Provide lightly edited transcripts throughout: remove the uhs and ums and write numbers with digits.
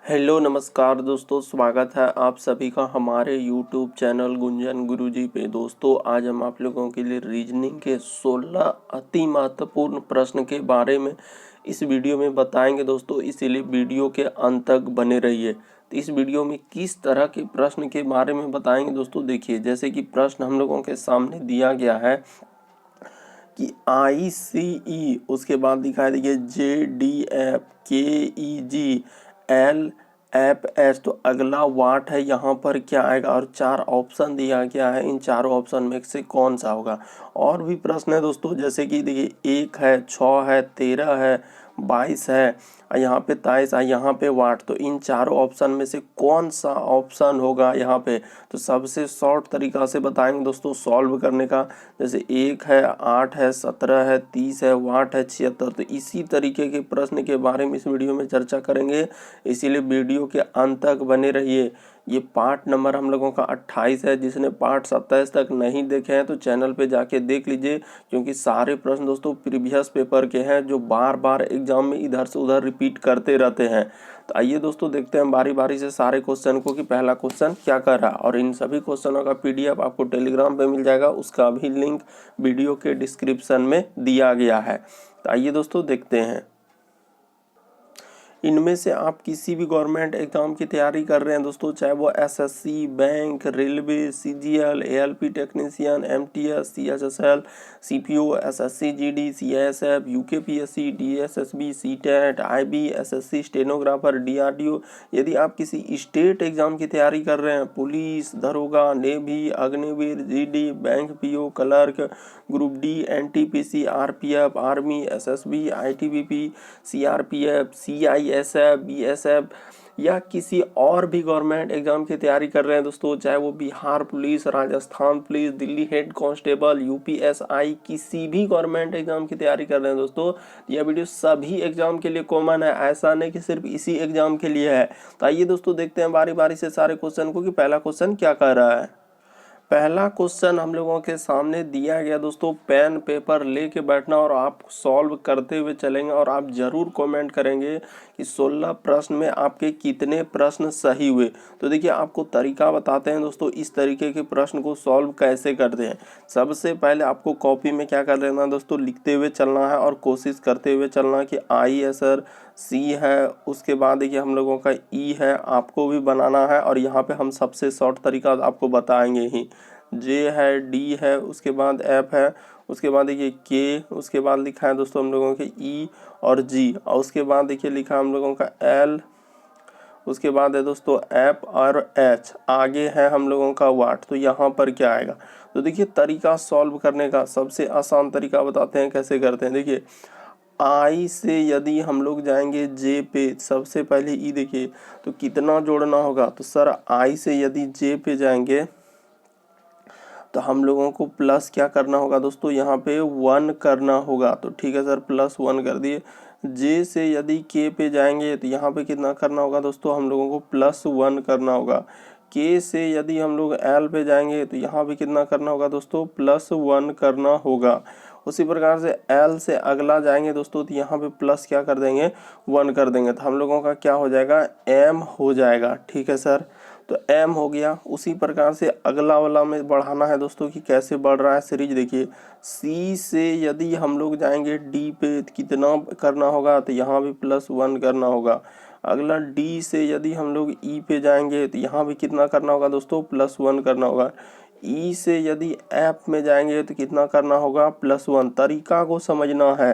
Hello नमस्कार दोस्तों, स्वागत है आप सभी का हमारे यूट्यूब चैनल गुंजन गुरुजी पे। दोस्तों आज हम आप लोगों के लिए रीजनिंग के 16 अति महत्वपूर्ण प्रश्न के बारे में इस वीडियो में बताएंगे दोस्तों, इसीलिए वीडियो के अंत तक बने रहिए। तो इस वीडियो में किस तरह के प्रश्न के बारे में बताएंगे दोस्तों, देखिए जैसे कि प्रश्न हम लोगों के सामने दिया गया है कि ICE, उसके बाद दिखाई देखिए JDF, KEG, LFH। तो अगला वाट है, यहाँ पर क्या आएगा, और 4 ऑप्शन दिया गया है, इन चारों ऑप्शन में से कौन सा होगा। और भी प्रश्न है दोस्तों, जैसे कि देखिए 1 है, 6 है, 13 है, 22 है, यहाँ पे 23 है, यहाँ पे वाट। तो इन चारों ऑप्शन में से कौन सा ऑप्शन होगा यहाँ पे। तो सबसे शॉर्ट तरीका से बताएंगे दोस्तों सॉल्व करने का। जैसे 1 है, 8 है, 17 है, 30 है, वाट है 76। तो इसी तरीके के प्रश्न के बारे में इस वीडियो में चर्चा करेंगे, इसीलिए वीडियो के अंत तक बने रहिए। ये पार्ट नंबर हम लोगों का 28 है। जिसने पार्ट 27 तक नहीं देखे हैं तो चैनल पे जाके देख लीजिए, क्योंकि सारे प्रश्न दोस्तों प्रीवियस पेपर के हैं जो बार बार एग्जाम में इधर से उधर रिपीट करते रहते हैं। तो आइए दोस्तों देखते हैं बारी बारी से सारे क्वेश्चन को कि पहला क्वेश्चन क्या कर रहा है। और इन सभी क्वेश्चनों का PDF आपको टेलीग्राम पे मिल जाएगा, उसका भी लिंक वीडियो के डिस्क्रिप्शन में दिया गया है। तो आइए दोस्तों देखते हैं। इनमें से आप किसी भी गवर्नमेंट एग्जाम की तैयारी कर रहे हैं दोस्तों, चाहे वो SSC, bank, railway, CGL, ALP technician, MTS, CHSL, CPO, SSC GD, CISF, UKPSC, DSSB, CTET, IB, SSC stenographer, DRDO। यदि आप किसी स्टेट एग्जाम की तैयारी कर रहे हैं, पुलिस, दरोगा, navy, Agniveer, GD, bank PO, clerk, group D, NTPC, RPF, army, SSB, ITBP, CRPF, CISF, BSF, या किसी और भी गवर्नमेंट एग्जाम की तैयारी कर रहे हैं दोस्तों, चाहे वो Bihar police, Rajasthan police, Delhi head constable, UPSI, किसी भी गवर्नमेंट एग्जाम की तैयारी कर रहे हैं दोस्तों, यह वीडियो सभी एग्जाम के लिए कॉमन है, ऐसा नहीं कि सिर्फ इसी एग्जाम के लिए है। तो आइए दोस्तों देखते हैं बारी बारी से सारे क्वेश्चन को कि पहला क्वेश्चन क्या कर रहा है। पहला क्वेश्चन हम लोगों के सामने दिया गया दोस्तों, पेन पेपर लेके बैठना और आप सॉल्व करते हुए चलेंगे, और आप जरूर कमेंट करेंगे कि 16 प्रश्न में आपके कितने प्रश्न सही हुए। तो देखिए आपको तरीका बताते हैं दोस्तों, इस तरीके के प्रश्न को सॉल्व कैसे करते हैं। सबसे पहले आपको कॉपी में क्या कर लेना है दोस्तों, लिखते हुए चलना है और कोशिश करते हुए चलना कि I है सर, C है, उसके बाद देखिए हम लोगों का E है, आपको भी बनाना है। और यहाँ पे हम सबसे शॉर्ट तरीका आपको बताएंगे ही। J है, D है, उसके बाद F है, उसके बाद देखिए K, उसके बाद लिखा है दोस्तों हम लोगों के E और G, और उसके बाद देखिए लिखा है हम लोगों का L, उसके बाद है दोस्तों F और H, आगे है हम लोगों का वाट। तो यहाँ पर क्या आएगा। तो देखिए तरीका सॉल्व करने का सबसे आसान तरीका बताते हैं कैसे करते हैं। देखिए I से यदि हम लोग जाएंगे J पे, सबसे पहले E देखिए तो कितना जोड़ना होगा। तो सर I से यदि J पे जाएंगे तो हम लोगों को प्लस क्या करना होगा दोस्तों, यहाँ पे 1 करना होगा। तो ठीक है सर, +1 कर दिए। J से यदि K पे जाएंगे तो यहाँ पे कितना करना होगा दोस्तों, हम लोगों को +1 करना होगा। K से यदि हम लोग L पे जाएंगे तो यहाँ पे कितना करना होगा दोस्तों, +1 करना होगा। उसी प्रकार से L से अगला जाएंगे दोस्तों तो यहाँ पे प्लस क्या कर देंगे, 1 कर देंगे। तो हम लोगों का क्या हो जाएगा, M हो जाएगा। ठीक है सर, तो M हो गया। उसी प्रकार से अगला वाला में बढ़ाना है दोस्तों कि कैसे बढ़ रहा है सीरीज। देखिए C से यदि हम लोग जाएंगे D पे तो कितना करना होगा, तो यहाँ भी +1 करना होगा। अगला D से यदि हम लोग E पे जाएंगे तो यहाँ भी कितना करना होगा दोस्तों, +1 करना होगा। E से यदि F में जाएंगे तो कितना करना होगा, +1। तरीका को समझना है।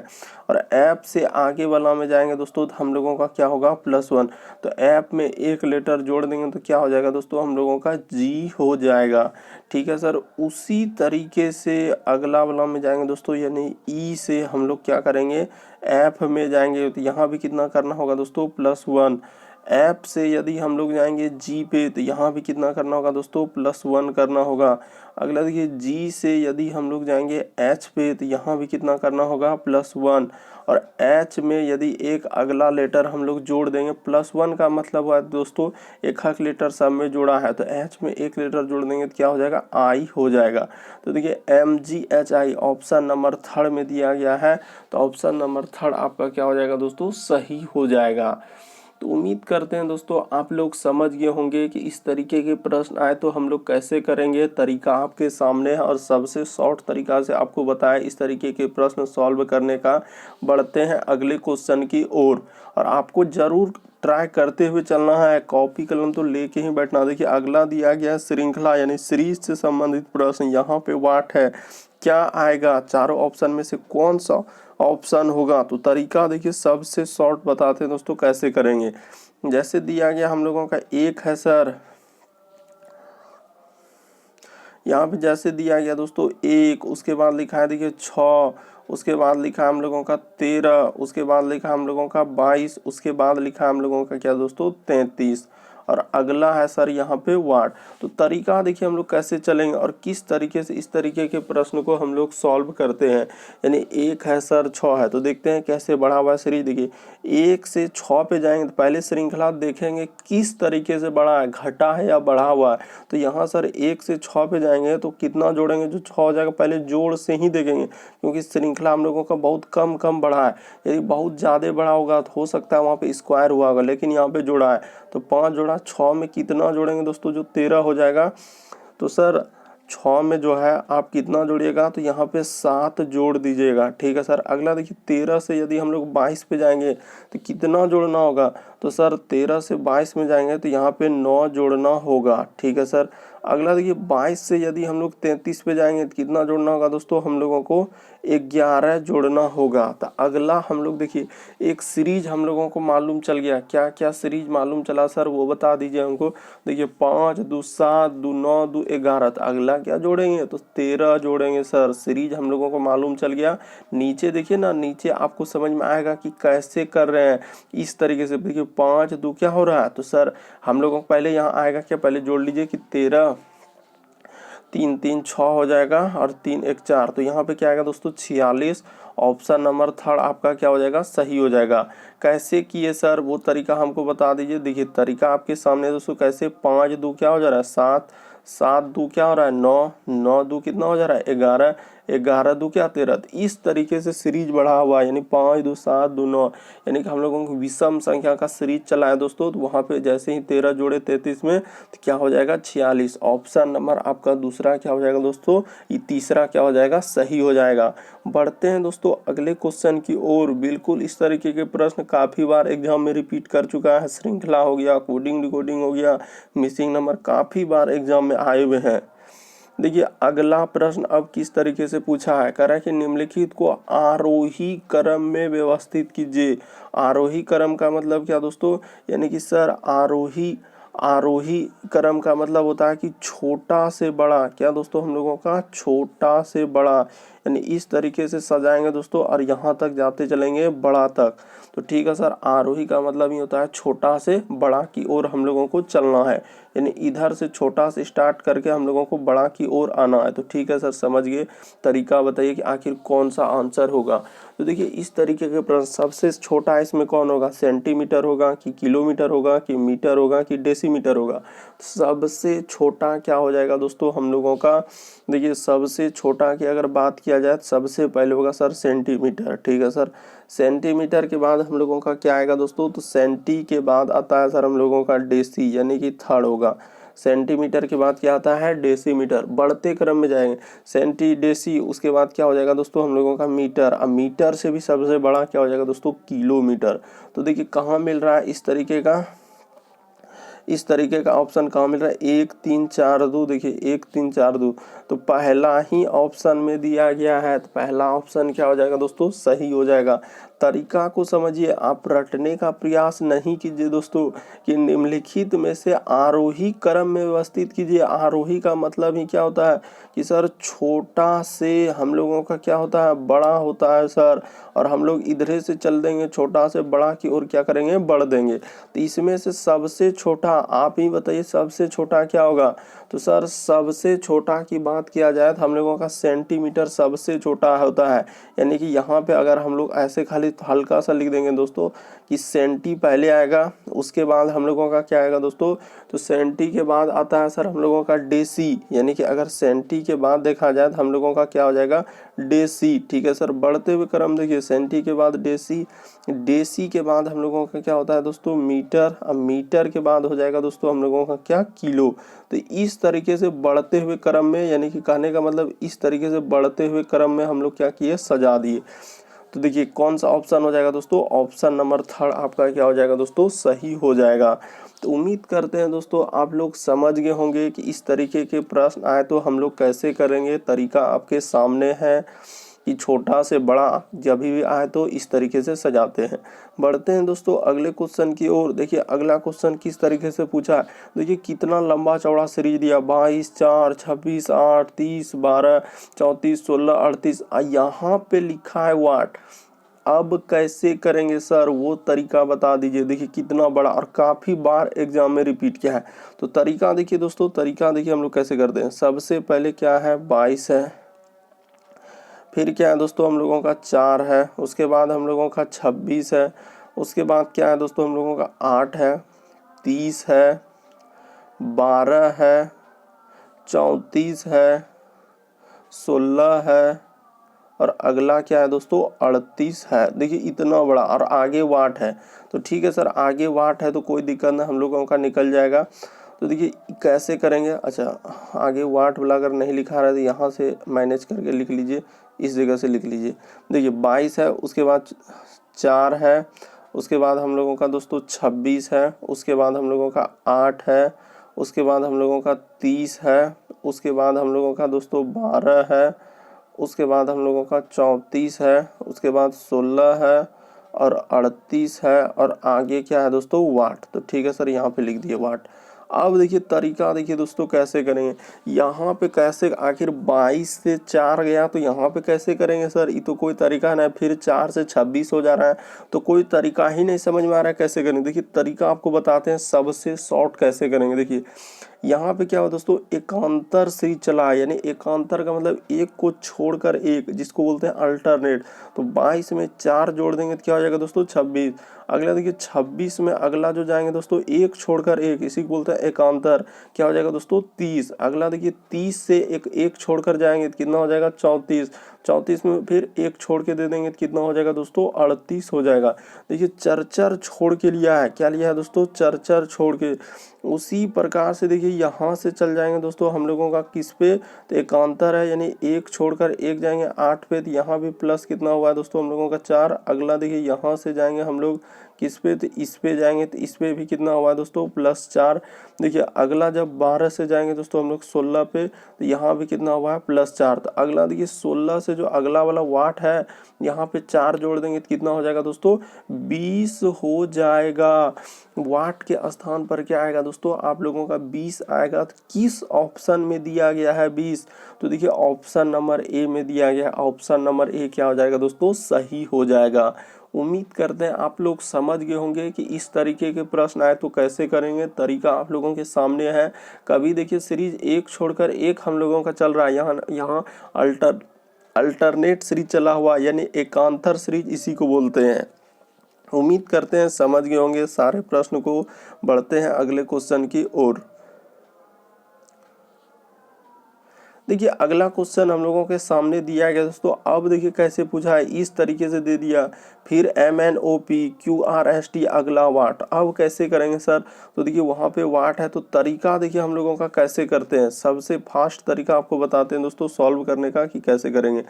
और F से आगे वाला में जाएंगे दोस्तों तो हम लोगों का क्या होगा, +1। तो F में एक लेटर जोड़ देंगे तो क्या हो जाएगा दोस्तों, हम लोगों का G हो जाएगा। ठीक है सर, उसी तरीके से अगला वाला में जाएंगे दोस्तों, यानी E से हम लोग क्या करेंगे, F में जाएंगे तो यहाँ भी कितना करना होगा दोस्तों, +1। F से यदि हम लोग जाएंगे G पे तो यहाँ भी कितना करना होगा दोस्तों, +1 करना होगा। अगला देखिए G से यदि हम लोग जाएंगे H पे तो यहाँ भी कितना करना होगा, +1। और H में यदि एक अगला लेटर हम लोग जोड़ देंगे, +1 का मतलब हुआ दोस्तों एक हक लेटर सब में जोड़ा है, तो H में एक लेटर जोड़ देंगे तो क्या हो जाएगा, I हो जाएगा। तो देखिए MGHI ऑप्शन नंबर 3 में दिया गया है, तो ऑप्शन नंबर 3 आपका क्या हो जाएगा दोस्तों, सही हो जाएगा। तो उम्मीद करते हैं दोस्तों आप लोग समझ गए होंगे कि इस तरीके के प्रश्न आए तो हम लोग कैसे करेंगे। तरीका आपके सामने है और सबसे शॉर्ट तरीका से आपको बताया इस तरीके के प्रश्न सॉल्व करने का। बढ़ते हैं अगले क्वेश्चन की ओर और आपको जरूर ट्राई करते हुए चलना है, कॉपी कलम तो लेके ही बैठना। देखिए अगला दिया गया है श्रृंखला यानी सीरीज से संबंधित प्रश्न। यहाँ पे वाट है, क्या आएगा, चारों ऑप्शन में से कौन सा ऑप्शन होगा। तो तरीका देखिए सबसे शॉर्ट बताते हैं दोस्तों कैसे करेंगे। जैसे दिया गया हम लोगों का एक है सर, यहाँ पे जैसे दिया गया दोस्तों एक, उसके बाद लिखा है देखिए 6, उसके बाद लिखा है हम लोगों का 13, उसके बाद लिखा है हम लोगों का 22, उसके बाद लिखा है हम लोगों का क्या दोस्तों 33 और अगला है सर यहाँ पे वाट। तो तरीका देखिए हम लोग कैसे चलेंगे और किस तरीके से इस तरीके के प्रश्न को हम लोग सॉल्व करते हैं। यानी एक है सर 6 है, तो देखते हैं कैसे बढ़ा हुआ सीरीज। देखिए 1 से 6 पे जाएंगे तो पहले श्रृंखला देखेंगे किस तरीके से बढ़ा है, घटा है या बढ़ा हुआ है। तो यहाँ सर 1 से 6 पे जाएंगे तो कितना जोड़ेंगे, जो 6 हो जाएगा पहले जोड़ से ही देखेंगे क्योंकि श्रृंखला हम लोगों का बहुत कम कम बढ़ा है। यदि बहुत ज़्यादा बढ़ा होगा तो हो सकता है वहाँ पे स्क्वायर हुआ होगा, लेकिन यहाँ पे जोड़ा है तो 5 जोड़ा 6 में कितना जोड़ेंगे दोस्तों, जो 13 हो जाएगा। तो सर 6 में जो है आप कितना जोड़िएगा, तो यहाँ पे 7 जोड़ दीजिएगा। ठीक है सर। अगला देखिए 13 से यदि हम लोग 22 पे जाएंगे तो कितना जोड़ना होगा, तो सर 13 से 22 में जाएंगे तो यहाँ पे 9 जोड़ना होगा। ठीक है सर। अगला देखिए 22 से यदि हम लोग 33 पे जाएंगे तो कितना जोड़ना होगा दोस्तों, हम लोगों को 11 जोड़ना होगा। तो अगला हम लोग देखिए एक सीरीज हम लोगों को मालूम चल गया। क्या क्या सीरीज मालूम चला सर वो बता दीजिए हमको। देखिए 5 2 7 2 9 2 11, तो अगला क्या जोड़ेंगे, तो 13 जोड़ेंगे सर। सीरीज हम लोगों को मालूम चल गया। नीचे देखिए ना, नीचे आपको समझ में आएगा कि कैसे कर रहे हैं। इस तरीके से देखिए 5 2 क्या हो रहा है, तो सर हम लोगों को पहले यहाँ आएगा क्या, पहले जोड़ लीजिए कि 13 3 3 6 हो जाएगा और 3 1 4, तो यहाँ पे क्या आएगा दोस्तों 46। ऑप्शन नंबर थर्ड आपका क्या हो जाएगा, सही हो जाएगा। कैसे किए सर वो तरीका हमको बता दीजिए। देखिए तरीका आपके सामने दोस्तों कैसे, 5 2 क्या हो जा रहा है 7, 7 2 क्या हो रहा है 9, 9 2 कितना हो जा रहा है 11, 11 2 क्या 13। तो इस तरीके से सीरीज बढ़ा हुआ है, यानी 5 2 7 2 9, यानी कि हम लोगों को विषम संख्या का सीरीज चला है दोस्तों। तो वहाँ पे जैसे ही 13 जोड़े 33 में तो क्या हो जाएगा 46। ऑप्शन नंबर आपका दूसरा क्या हो जाएगा दोस्तों, ये तीसरा क्या हो जाएगा, सही हो जाएगा। बढ़ते हैं दोस्तों अगले क्वेश्चन की ओर। बिल्कुल इस तरीके के प्रश्न काफ़ी बार एग्जाम में रिपीट कर चुका है। श्रृंखला हो गया, कोडिंग डिकोडिंग हो गया, मिसिंग नंबर काफ़ी बार एग्जाम में आए हुए हैं। देखिए अगला प्रश्न अब किस तरीके से पूछा है, कह रहा है कि निम्नलिखित को आरोही क्रम में व्यवस्थित कीजिए। आरोही क्रम का मतलब क्या दोस्तों, यानी कि सर आरोही क्रम का मतलब होता है कि छोटा से बड़ा, क्या दोस्तों हम लोगों का छोटा से बड़ा, यानी इस तरीके से सजाएंगे दोस्तों और यहाँ तक जाते चलेंगे बड़ा तक। तो ठीक है सर, आरोही का मतलब ये होता है छोटा से बड़ा की ओर हम लोगों को चलना है, यानी इधर से छोटा से स्टार्ट करके हम लोगों को बड़ा की ओर आना है। तो ठीक है सर, समझ गए। तरीका बताइए कि आखिर कौन सा आंसर होगा। तो देखिए इस तरीके के प्रश्न, सबसे छोटा इसमें कौन होगा, सेंटीमीटर होगा कि किलोमीटर होगा कि मीटर होगा कि डेसीमीटर होगा। सबसे छोटा क्या हो जाएगा दोस्तों हम लोगों का, देखिए सबसे छोटा की अगर बात किया जाए तो सबसे पहले होगा सर सेंटीमीटर। ठीक है सर। सेंटीमीटर के बाद हम लोगों का क्या आएगा दोस्तों, तो सेंटी के बाद आता है सर हम लोगों का डेसी, यानी कि थर्ड होगा। सेंटीमीटर के बाद क्या आता है, डेसीमीटर। बढ़ते क्रम में जाएंगे, सेंटी डेसी, उसके बाद क्या हो जाएगा दोस्तों हम लोगों का मीटर। अब मीटर से भी सबसे बड़ा क्या हो जाएगा दोस्तों, किलोमीटर। तो देखिए कहाँ मिल रहा है इस तरीके का ऑप्शन कहाँ मिल रहा है, 1 3 4 2। देखिए 1 3 4 2, तो पहला ही ऑप्शन में दिया गया है, तो पहला ऑप्शन क्या हो जाएगा दोस्तों, सही हो जाएगा। तरीका को समझिए, आप रटने का प्रयास नहीं कीजिए दोस्तों कि निम्नलिखित में से आरोही क्रम में व्यवस्थित कीजिए। आरोही का मतलब ही क्या होता है कि सर छोटा से हम लोगों का क्या होता है, बड़ा होता है सर, और हम लोग इधर से चल देंगे छोटा से बड़ा की ओर क्या करेंगे, बढ़ देंगे। तो इसमें से सबसे छोटा आप ही बताइए, सबसे छोटा क्या होगा। तो सर सबसे छोटा की बात किया जाए तो हम लोगों का सेंटीमीटर सबसे छोटा होता है, यानी कि यहाँ पे अगर हम लोग ऐसे खाली खाली हल्का सा लिख देंगे दोस्तों कि सेंटी पहले आएगा, उसके बाद हम लोगों का क्या आएगा दोस्तों, तो सेंटी के बाद आता है सर हम लोगों का डेसी, यानी कि अगर सेंटी के बाद देखा जाए तो हम लोगों का क्या हो जाएगा, डेसी। ठीक है सर, बढ़ते हुए क्रम देखिए, सेंटी के बाद डेसी, डेसी के बाद हम लोगों का क्या होता है दोस्तों, मीटर, अब मीटर के बाद हो जाएगा दोस्तों हम लोगों का क्या, किलो। तो इस तरीके से बढ़ते हुए क्रम में, यानी कि कहने का मतलब इस तरीके से बढ़ते हुए क्रम में हम लोग क्या किए, सजा दिए। तो देखिए कौन सा ऑप्शन हो जाएगा दोस्तों, ऑप्शन नंबर थर्ड आपका क्या हो जाएगा दोस्तों, सही हो जाएगा। तो उम्मीद करते हैं दोस्तों आप लोग समझ गए होंगे कि इस तरीके के प्रश्न आए तो हम लोग कैसे करेंगे। तरीका आपके सामने है कि छोटा से बड़ा जब भी आए तो इस तरीके से सजाते हैं। बढ़ते हैं दोस्तों अगले क्वेश्चन की ओर। देखिए अगला क्वेश्चन किस तरीके से पूछा है, देखिए कितना लंबा चौड़ा सीरीज दिया, 22, 4, 26, 8, 30, 12, 34, 16, 38, यहाँ पे लिखा है वाट। अब कैसे करेंगे सर, वो तरीका बता दीजिए। देखिए कितना बड़ा और काफ़ी बार एग्जाम में रिपीट किया है। तो तरीका देखिए दोस्तों, तरीका देखिए हम लोग कैसे करते हैं। सबसे पहले क्या है, 22 है, फिर क्या है दोस्तों हम लोगों का 4 है, उसके बाद हम लोगों का 26 है, उसके बाद क्या है दोस्तों हम लोगों का 8 है, 30 है, 12 है, 34 है, 16 है, और अगला क्या है दोस्तों 38 है। देखिए इतना बड़ा, और आगे वाट है। तो ठीक है सर, आगे वाट है तो कोई दिक्कत नहीं, हम लोगों का निकल जाएगा। तो देखिए कैसे करेंगे, अच्छा आगे वाट वाला अगर नहीं लिखा रहा है तो यहाँ से मैनेज करके लिख लीजिए, इस जगह से लिख लीजिए। देखिए 22 है, उसके बाद 4 है, उसके बाद हम लोगों का दोस्तों 26 है, उसके बाद हम लोगों का 8 है, उसके बाद हम लोगों का 30 है, उसके बाद हम लोगों का दोस्तों 12 है, उसके बाद हम लोगों का 34 है, उसके बाद 16 है, और 38 है, और आगे क्या है दोस्तों वाट। तो ठीक है सर, यहाँ पे लिख दिए वाट। अब देखिए तरीका देखिए दोस्तों कैसे करेंगे, यहाँ पे कैसे, आखिर 22 से 4 गया तो यहाँ पे कैसे करेंगे सर, ये तो कोई तरीका नहीं। फिर 4 से 26 हो जा रहा है, तो कोई तरीका ही नहीं समझ में आ रहा है कैसे करेंगे। देखिए तरीका आपको बताते हैं सबसे शॉर्ट कैसे करेंगे। देखिए यहाँ पे क्या हुआ दोस्तों, एकांतर सीरीज चला है, यानी एकांतर का मतलब एक को छोड़कर एक, जिसको बोलते हैं अल्टरनेट। तो 22 में 4 जोड़ देंगे तो क्या हो जाएगा दोस्तों 26। अगला देखिए 26 में अगला जो जाएंगे दोस्तों एक छोड़कर एक, इसी को बोलते हैं एकांतर, क्या हो जाएगा दोस्तों 30। अगला देखिए 30 से एक छोड़कर जाएंगे तो कितना हो जाएगा 34। 34 में फिर एक छोड़ के दे देंगे तो कितना हो जाएगा दोस्तों 38 हो जाएगा। देखिए चर छोड़ के लिया है, क्या लिया है दोस्तों, चर छोड़ के। उसी प्रकार से देखिए यहाँ से चल जाएंगे दोस्तों हम लोगों का किस पे, तो एकांतर है, यानी एक छोड़कर एक जाएंगे 8 पे, तो यहाँ भी प्लस कितना हुआ है दोस्तों हम लोगों का 4। अगला देखिए यहाँ से जाएंगे हम लोग किस पे, तो इस पे जाएंगे, तो इस पे भी कितना हुआ है दोस्तों +4। देखिए अगला जब 12 से जाएंगे दोस्तों हम लोग 16 पे, तो यहाँ भी कितना हुआ है +4। तो अगला देखिए 16 से जो अगला वाला वाट है, यहाँ पे 4 जोड़ देंगे तो कितना हो जाएगा दोस्तों 20 हो जाएगा। वाट के स्थान पर क्या आएगा दोस्तों आप लोगों का 20 आएगा। तो किस ऑप्शन में दिया गया है 20, तो देखिए ऑप्शन नंबर ए में दिया गया है। ऑप्शन नंबर ए क्या हो जाएगा दोस्तों, सही हो जाएगा। उम्मीद करते हैं आप लोग समझ गए होंगे कि इस तरीके के प्रश्न आए तो कैसे करेंगे। तरीका आप लोगों के सामने है। कभी देखिए सीरीज एक छोड़कर एक हम लोगों का चल रहा है, यहाँ अल्टरनेट सीरीज चला हुआ, यानी एकांतर सीरीज इसी को बोलते हैं। उम्मीद करते हैं समझ गए होंगे सारे प्रश्न को। बढ़ते हैं अगले क्वेश्चन की ओर। देखिए अगला क्वेश्चन हम लोगों के सामने दिया गया दोस्तों। अब देखिए कैसे पूछा है, इस तरीके से दे दिया, फिर MNOP QRST अगला वाट। अब कैसे करेंगे सर, तो देखिए वहाँ पे वाट है, तो तरीका देखिए हम लोगों का कैसे करते हैं। सबसे फास्ट तरीका आपको बताते हैं दोस्तों सॉल्व करने का कि कैसे करेंगे।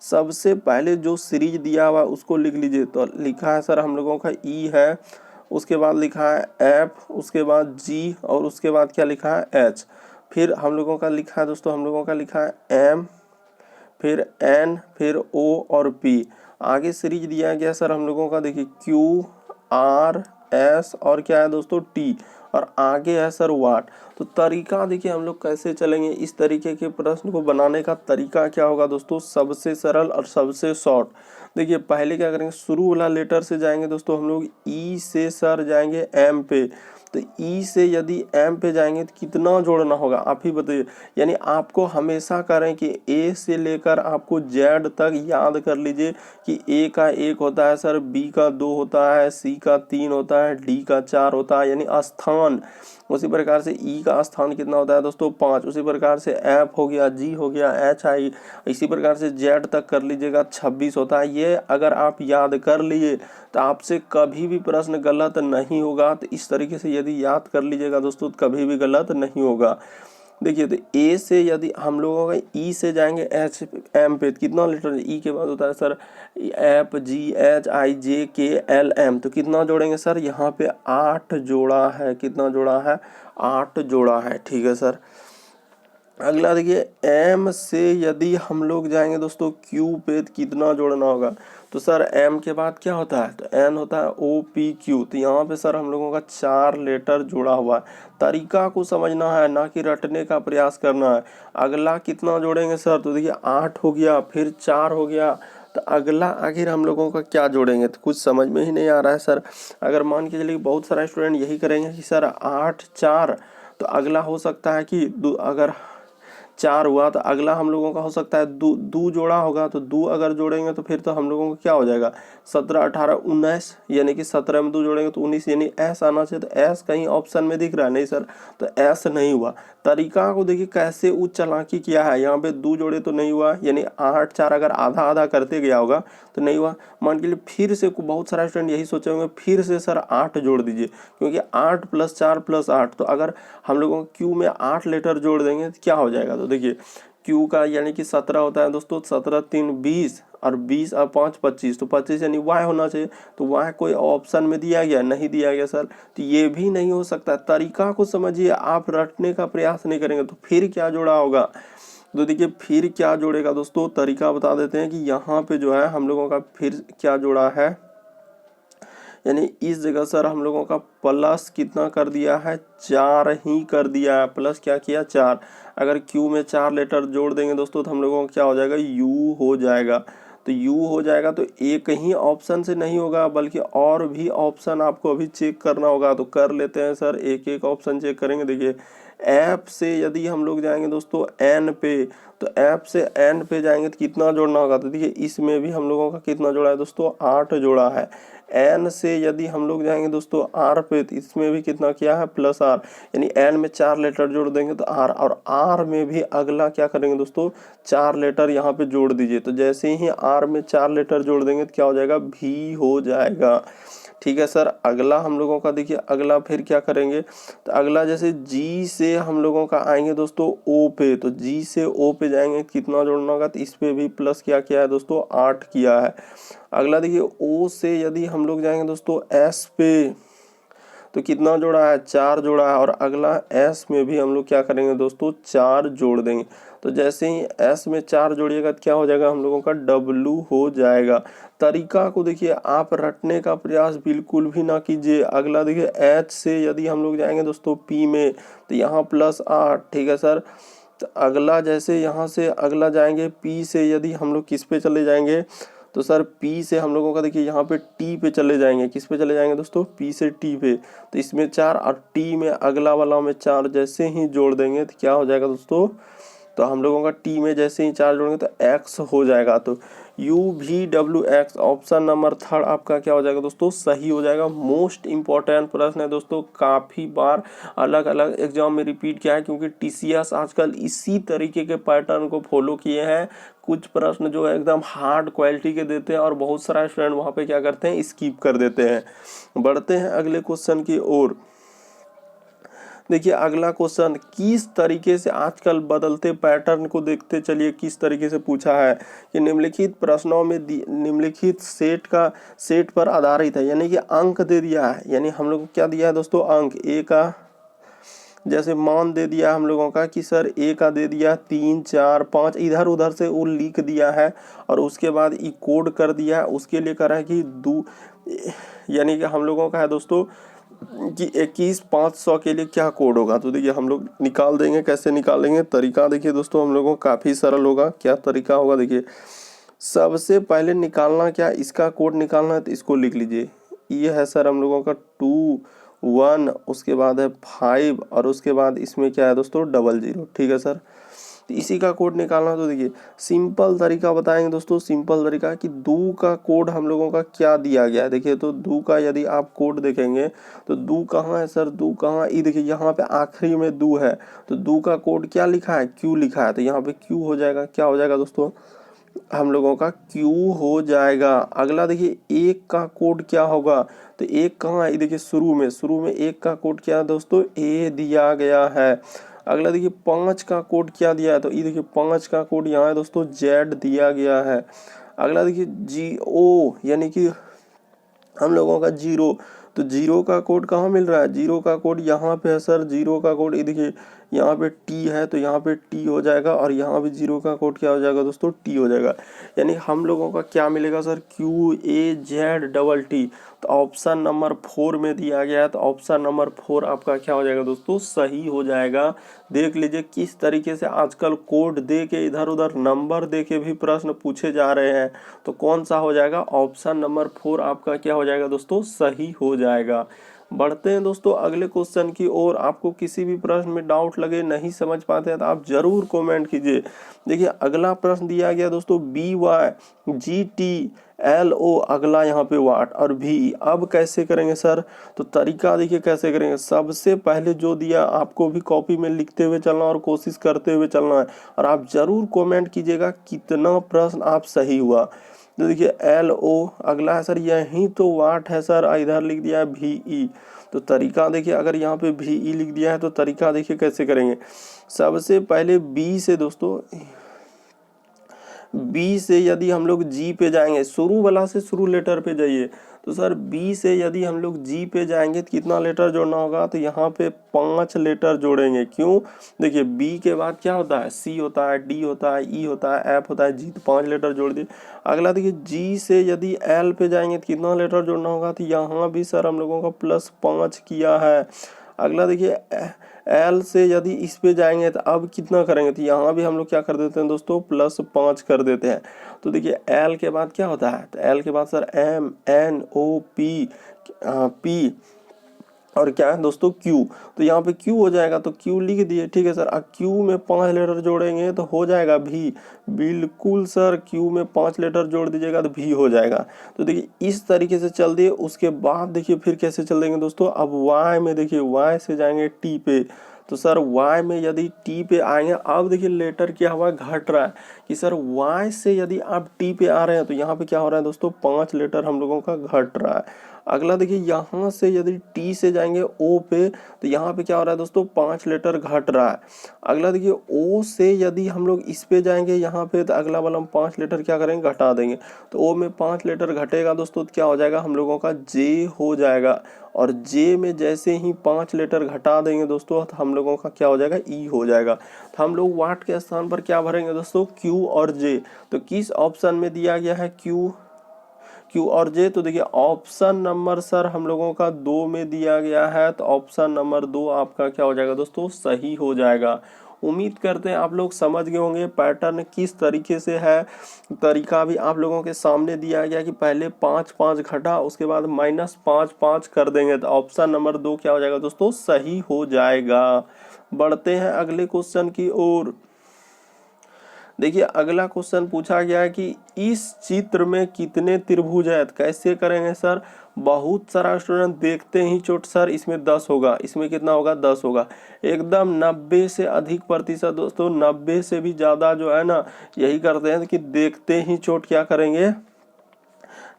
सबसे पहले जो सीरीज दिया हुआ उसको लिख लीजिए। तो लिखा है सर हम लोगों का E है, उसके बाद लिखा है F, उसके बाद G, और उसके बाद क्या लिखा है H। फिर हम लोगों का लिखा है दोस्तों, हम लोगों का लिखा है M, फिर N, फिर O और P। आगे सीरीज दिया गया सर हम लोगों का देखिए Q R S और क्या है दोस्तों T, और आगे है सर वाट। तो तरीका देखिए हम लोग कैसे चलेंगे। इस तरीके के प्रश्न को बनाने का तरीका क्या होगा दोस्तों, सबसे सरल और सबसे शॉर्ट। देखिए पहले क्या करेंगे, शुरू वाला लेटर से जाएंगे दोस्तों हम लोग E से सर जाएंगे M पे, तो तो ई से यदि एम पे जाएंगे तो कितना जोड़ना होगा आप ही बताइए। यानी आपको हमेशा करें कि ए से लेकर आपको जेड तक याद कर लीजिए कि ए का 1 होता है सर, बी का 2 होता है, सी का 3 होता है, डी का 4 होता है, यानी स्थान। उसी प्रकार से ई का स्थान कितना होता है दोस्तों 5। उसी प्रकार से एफ हो गया, जी हो गया, एच आई, इसी प्रकार से जेड तक कर लीजिएगा 26 होता है। ये अगर आप याद कर लिए तो आपसे कभी भी प्रश्न गलत नहीं होगा। तो इस तरीके से यदि याद कर लीजिएगा दोस्तों तो कभी भी गलत नहीं होगा। देखिए तो ए से यदि हम लोगों का ई से जाएंगे एच एम पे, कितना लेटर ई के बाद होता है sir F G H I J K L M, तो कितना जोड़ेंगे सर यहाँ पे 8 जोड़ा है। कितना जोड़ा है 8 जोड़ा है। ठीक है सर। अगला देखिए एम से यदि हम लोग जाएंगे दोस्तों क्यू पे तो कितना जोड़ना होगा। तो सर एम के बाद क्या होता है तो एन होता है ओ पी क्यू, तो यहाँ पे सर हम लोगों का 4 लेटर जुड़ा हुआ है। तरीका को समझना है ना कि रटने का प्रयास करना है। अगला कितना जोड़ेंगे सर तो देखिए 8 हो गया, फिर 4 हो गया, तो अगला आखिर हम लोगों का क्या जोड़ेंगे तो कुछ समझ में ही नहीं आ रहा है सर। अगर मान के चलिए बहुत सारे स्टूडेंट यही करेंगे कि सर 8 4, तो अगला हो सकता है कि अगर 4 हुआ तो अगला हम लोगों का हो सकता है दो जोड़ा होगा, तो 2 अगर जोड़ेंगे तो फिर तो हम लोगों का क्या हो जाएगा 17 18 19, यानी कि 17 में 2 जोड़ेंगे तो 19, यानी एस आना चाहिए। तो एस कहीं ऑप्शन में दिख रहा है नहीं सर, तो एस नहीं हुआ। तरीका को देखिए कैसे उच्च चालाकी किया है। यहाँ पे 2 जोड़े तो नहीं हुआ, यानी 8 4 अगर आधा आधा करते गया होगा तो नहीं हुआ। मान के लिए फिर से बहुत सारा स्टूडेंट यही सोचे होंगे फिर से सर 8 जोड़ दीजिए, क्योंकि 8 + 4 + 8, तो अगर हम लोगों को क्यू में 8 लेटर जोड़ देंगे तो क्या हो जाएगा। तो देखिए क्यू का यानी कि 17 होता है दोस्तों, 17 3 20 और 20 और 5 25, तो 25 यानी वाई होना चाहिए। तो वाई कोई ऑप्शन में दिया गया नहीं दिया गया सर, तो ये भी नहीं हो सकता। तरीका को समझिए, आप रटने का प्रयास नहीं करेंगे तो फिर क्या जोड़ा होगा। तो देखिए फिर क्या जोड़ेगा दोस्तों, तरीका बता देते हैं कि यहाँ पे जो है हम लोगों का फिर क्या जोड़ा है, यानी इस जगह सर हम लोगों का प्लस कितना कर दिया है 4 ही कर दिया है। प्लस क्या किया 4। अगर क्यू में 4 लेटर जोड़ देंगे दोस्तों तो हम लोगों का क्या हो जाएगा यू हो जाएगा। तो यू हो जाएगा तो एक ही ऑप्शन से नहीं होगा बल्कि और भी ऑप्शन आपको अभी चेक करना होगा। तो कर लेते हैं सर, एक एक ऑप्शन चेक करेंगे। देखिए ऐप से यदि हम लोग जाएंगे दोस्तों एन पे, तो ऐप से एन पे जाएंगे तो कितना जोड़ना होगा। तो देखिए इसमें भी हम लोगों का कितना जोड़ा है दोस्तों 8 जोड़ा है। एन से यदि हम लोग जाएंगे दोस्तों आर पे, तो इसमें भी कितना किया है प्लस आर, यानी एन में 4 लेटर जोड़ देंगे तो आर, और आर में भी अगला क्या करेंगे दोस्तों 4 लेटर यहाँ पे जोड़ दीजिए। तो जैसे ही आर में 4 लेटर जोड़ देंगे तो क्या हो जाएगा भी हो जाएगा। ठीक है सर। अगला हम लोगों का देखिए अगला फिर क्या करेंगे, तो अगला जैसे जी से हम लोगों का आएंगे दोस्तों ओ पे, तो जी से ओ पे जाएंगे कितना जोड़ना होगा, तो इस पे भी प्लस क्या किया है दोस्तों 8 किया है। अगला देखिए ओ से यदि हम लोग जाएंगे दोस्तों एस पे, तो कितना जोड़ा है 4 जोड़ा है, और अगला एस में भी हम लोग क्या करेंगे दोस्तों 4 जोड़ देंगे। तो जैसे ही एस में 4 जोड़िएगा तो क्या हो जाएगा हम लोगों का डब्लू हो जाएगा। तरीका को देखिए आप रटने का प्रयास बिल्कुल भी ना कीजिए। अगला देखिए एच से यदि हम लोग जाएंगे दोस्तों पी में, तो यहाँ +8। ठीक है सर। तो अगला जैसे यहाँ से अगला जाएंगे पी से यदि हम लोग किस पे चले जाएंगे, तो सर पी से हम लोगों का देखिए यहाँ पे टी पे चले जाएंगे। किस पे चले जाएंगे दोस्तों पी से टी पे, तो इसमें 4 और टी में अगला वाला में 4 जैसे ही जोड़ देंगे तो क्या हो जाएगा दोस्तों, तो हम लोगों का टी में जैसे ही 4 जोड़ेंगे तो एक्स हो जाएगा। तो you V W x option number 3 आपका क्या हो जाएगा दोस्तों सही हो जाएगा। मोस्ट इंपॉर्टेंट प्रश्न है दोस्तों, काफ़ी बार अलग अलग एग्जाम में रिपीट किया है, क्योंकि टीसीएस आजकल इसी तरीके के पैटर्न को फॉलो किए हैं। कुछ प्रश्न जो है एकदम हार्ड क्वालिटी के देते हैं और बहुत सारा स्टूडेंट वहाँ पे क्या करते हैं स्किप कर देते हैं। बढ़ते हैं अगले क्वेश्चन की ओर। देखिए अगला क्वेश्चन किस तरीके से आजकल बदलते पैटर्न को देखते चलिए किस तरीके से पूछा है कि निम्नलिखित प्रश्नों में निम्नलिखित सेट पर आधारित है, यानी कि अंक दे दिया है। यानी हम लोग को क्या दिया है दोस्तों अंक, ए का जैसे मान दे दिया हम लोगों का कि सर ए का दे दिया 3 4 5, इधर उधर से वो लिख दिया है और उसके बाद ई कोड कर दिया है। उसके लिए करा है कि यानी कि हम लोगों का है दोस्तों कि 21 500 के लिए क्या कोड होगा। तो देखिए हम लोग निकाल देंगे। कैसे निकालेंगे, तरीका देखिए दोस्तों हम लोगों का काफ़ी सरल होगा। क्या तरीका होगा देखिए, सबसे पहले निकालना क्या, इसका कोड निकालना है तो इसको लिख लीजिए। ये है सर हम लोगों का 2 1, उसके बाद है 5 और उसके बाद इसमें क्या है दोस्तों 00। ठीक है सर, तो इसी का कोड निकालना। तो देखिए सिंपल तरीका बताएंगे दोस्तों, सिंपल तरीका कि दो का कोड हम लोगों का क्या दिया गया है। देखिए तो दो का यदि आप कोड देखेंगे तो दो कहाँ है सर, दो कहाँ, ये देखिए यहाँ पे आखिरी में दो है, तो दो का कोड क्या लिखा है, क्यू लिखा है, तो यहाँ पे क्यू हो जाएगा। क्या हो जाएगा दोस्तों, हम लोगों का क्यू हो जाएगा। अगला देखिए एक का कोड क्या होगा, तो एक कहाँ है, देखिए शुरू में एक का कोड क्या है दोस्तों, ए दिया गया है। अगला देखिए 5 का कोड क्या दिया है, तो ये देखिए 5 का कोड यहाँ है दोस्तों, जेड दिया गया है। अगला देखिए जी ओ यानी कि हम लोगों का 0, तो 0 का कोड कहाँ मिल रहा है, 0 का कोड यहाँ पे है सर। 0 का कोड ये देखिए यहाँ पे टी है, तो यहाँ पे टी हो जाएगा, और यहाँ भी 0 का कोड क्या हो जाएगा दोस्तों, टी हो जाएगा। यानी हम लोगों का क्या मिलेगा sir, Q A Z double T. तो ऑप्शन नंबर 4 में दिया गया है, तो ऑप्शन नंबर 4 आपका क्या हो जाएगा दोस्तों, सही हो जाएगा। देख लीजिए किस तरीके से आजकल कोड दे के इधर उधर नंबर दे के भी प्रश्न पूछे जा रहे हैं। तो कौन सा हो जाएगा, ऑप्शन नंबर 4 आपका क्या हो जाएगा दोस्तों, सही हो जाएगा। बढ़ते हैं दोस्तों अगले क्वेश्चन की ओर। आपको किसी भी प्रश्न में डाउट लगे, नहीं समझ पाते हैं, तो आप जरूर कमेंट कीजिए। देखिए अगला प्रश्न दिया गया दोस्तों, BY GTLO, अगला यहाँ पे वाट और भी। अब कैसे करेंगे सर, तो तरीका देखिए कैसे करेंगे। सबसे पहले जो दिया आपको भी कॉपी में लिखते हुए चलना और कोशिश करते हुए चलना है, और आप जरूर कमेंट कीजिएगा कितना प्रश्न आप सही हुआ। तो देखिए LO अगला है सर, यही तो वाट है सर, इधर लिख दिया है VE। तो तरीका देखिए, अगर यहाँ पे VE लिख दिया है तो तरीका देखिए कैसे करेंगे। सबसे पहले B से दोस्तों, बी से यदि हम लोग जी पे जाएंगे, शुरू वाला से शुरू लेटर पे जाइए, तो सर बी से यदि हम लोग जी पे जाएंगे तो कितना लेटर जोड़ना होगा, तो यहाँ पे 5 लेटर जोड़ेंगे। क्यों, देखिए बी के बाद क्या होता है, सी होता है, डी होता है, ई होता है, एफ होता है, जी, तो 5 लेटर जोड़ दिए। अगला देखिए जी से यदि एल पे जाएंगे तो कितना लेटर जोड़ना होगा, तो यहाँ भी सर हम लोगों का +5 किया है। अगला देखिए एल से यदि इस पे जाएंगे तो अब कितना करेंगे, तो यहाँ भी हम लोग क्या कर देते हैं दोस्तों, +5 कर देते हैं। तो देखिए एल के बाद क्या होता है, तो एल के बाद सर MNOP P और क्या है दोस्तों क्यू, तो यहाँ पे क्यू हो जाएगा, तो क्यू लिख दिए। ठीक है सर, अब क्यू में 5 लेटर जोड़ेंगे तो हो जाएगा भी, बिल्कुल सर, क्यू में 5 लेटर जोड़ दीजिएगा तो भी हो जाएगा। तो देखिए इस तरीके से चल दिए। उसके बाद देखिए फिर कैसे चल देंगे दोस्तों, अब वाई में देखिए, वाई से जाएंगे टी पे, तो सर वाई में यदि टी पे आएंगे, अब देखिए लेटर क्या हुआ, घट रहा है, कि सर वाई से यदि आप टी पे आ रहे हैं तो यहाँ पे क्या हो रहा है दोस्तों, 5 लेटर हम लोगों का घट रहा है। अगला देखिए यहाँ से यदि टी से जाएंगे ओ पे, तो यहाँ पे क्या हो रहा है दोस्तों, 5 लेटर घट रहा है। अगला देखिए ओ से यदि हम लोग इस पे जाएंगे यहाँ पे, तो अगला वाला हम 5 लेटर क्या करेंगे, घटा देंगे। तो ओ में 5 लेटर घटेगा दोस्तों, तो क्या हो जाएगा, हम लोगों का जे हो जाएगा। और जे में जैसे ही 5 लेटर घटा देंगे दोस्तों, तो हम लोगों का क्या हो जाएगा, ई हो जाएगा। तो हम लोग वाट के स्थान पर क्या भरेंगे दोस्तों, क्यू और जे। तो किस ऑप्शन में दिया गया है क्यू और जे, तो देखिए ऑप्शन नंबर सर हम लोगों का 2 में दिया गया है, तो ऑप्शन नंबर 2 आपका क्या हो जाएगा दोस्तों, सही हो जाएगा। उम्मीद करते हैं आप लोग समझ गए होंगे पैटर्न किस तरीके से है। तरीका भी आप लोगों के सामने दिया गया कि पहले 5 घटा, उसके बाद -5 कर देंगे, तो ऑप्शन नंबर 2 क्या हो जाएगा दोस्तों, सही हो जाएगा। बढ़ते हैं अगले क्वेश्चन की ओर। देखिए अगला क्वेश्चन पूछा गया है कि इस चित्र में कितने त्रिभुज है। कैसे करेंगे सर, बहुत सारा स्टूडेंट देखते ही चोट सर इसमें 10 होगा, इसमें कितना होगा, 10 होगा। एकदम 90 से अधिक प्रतिशत दोस्तों, 90 से भी ज़्यादा जो है ना, यही करते हैं कि देखते ही चोट क्या करेंगे,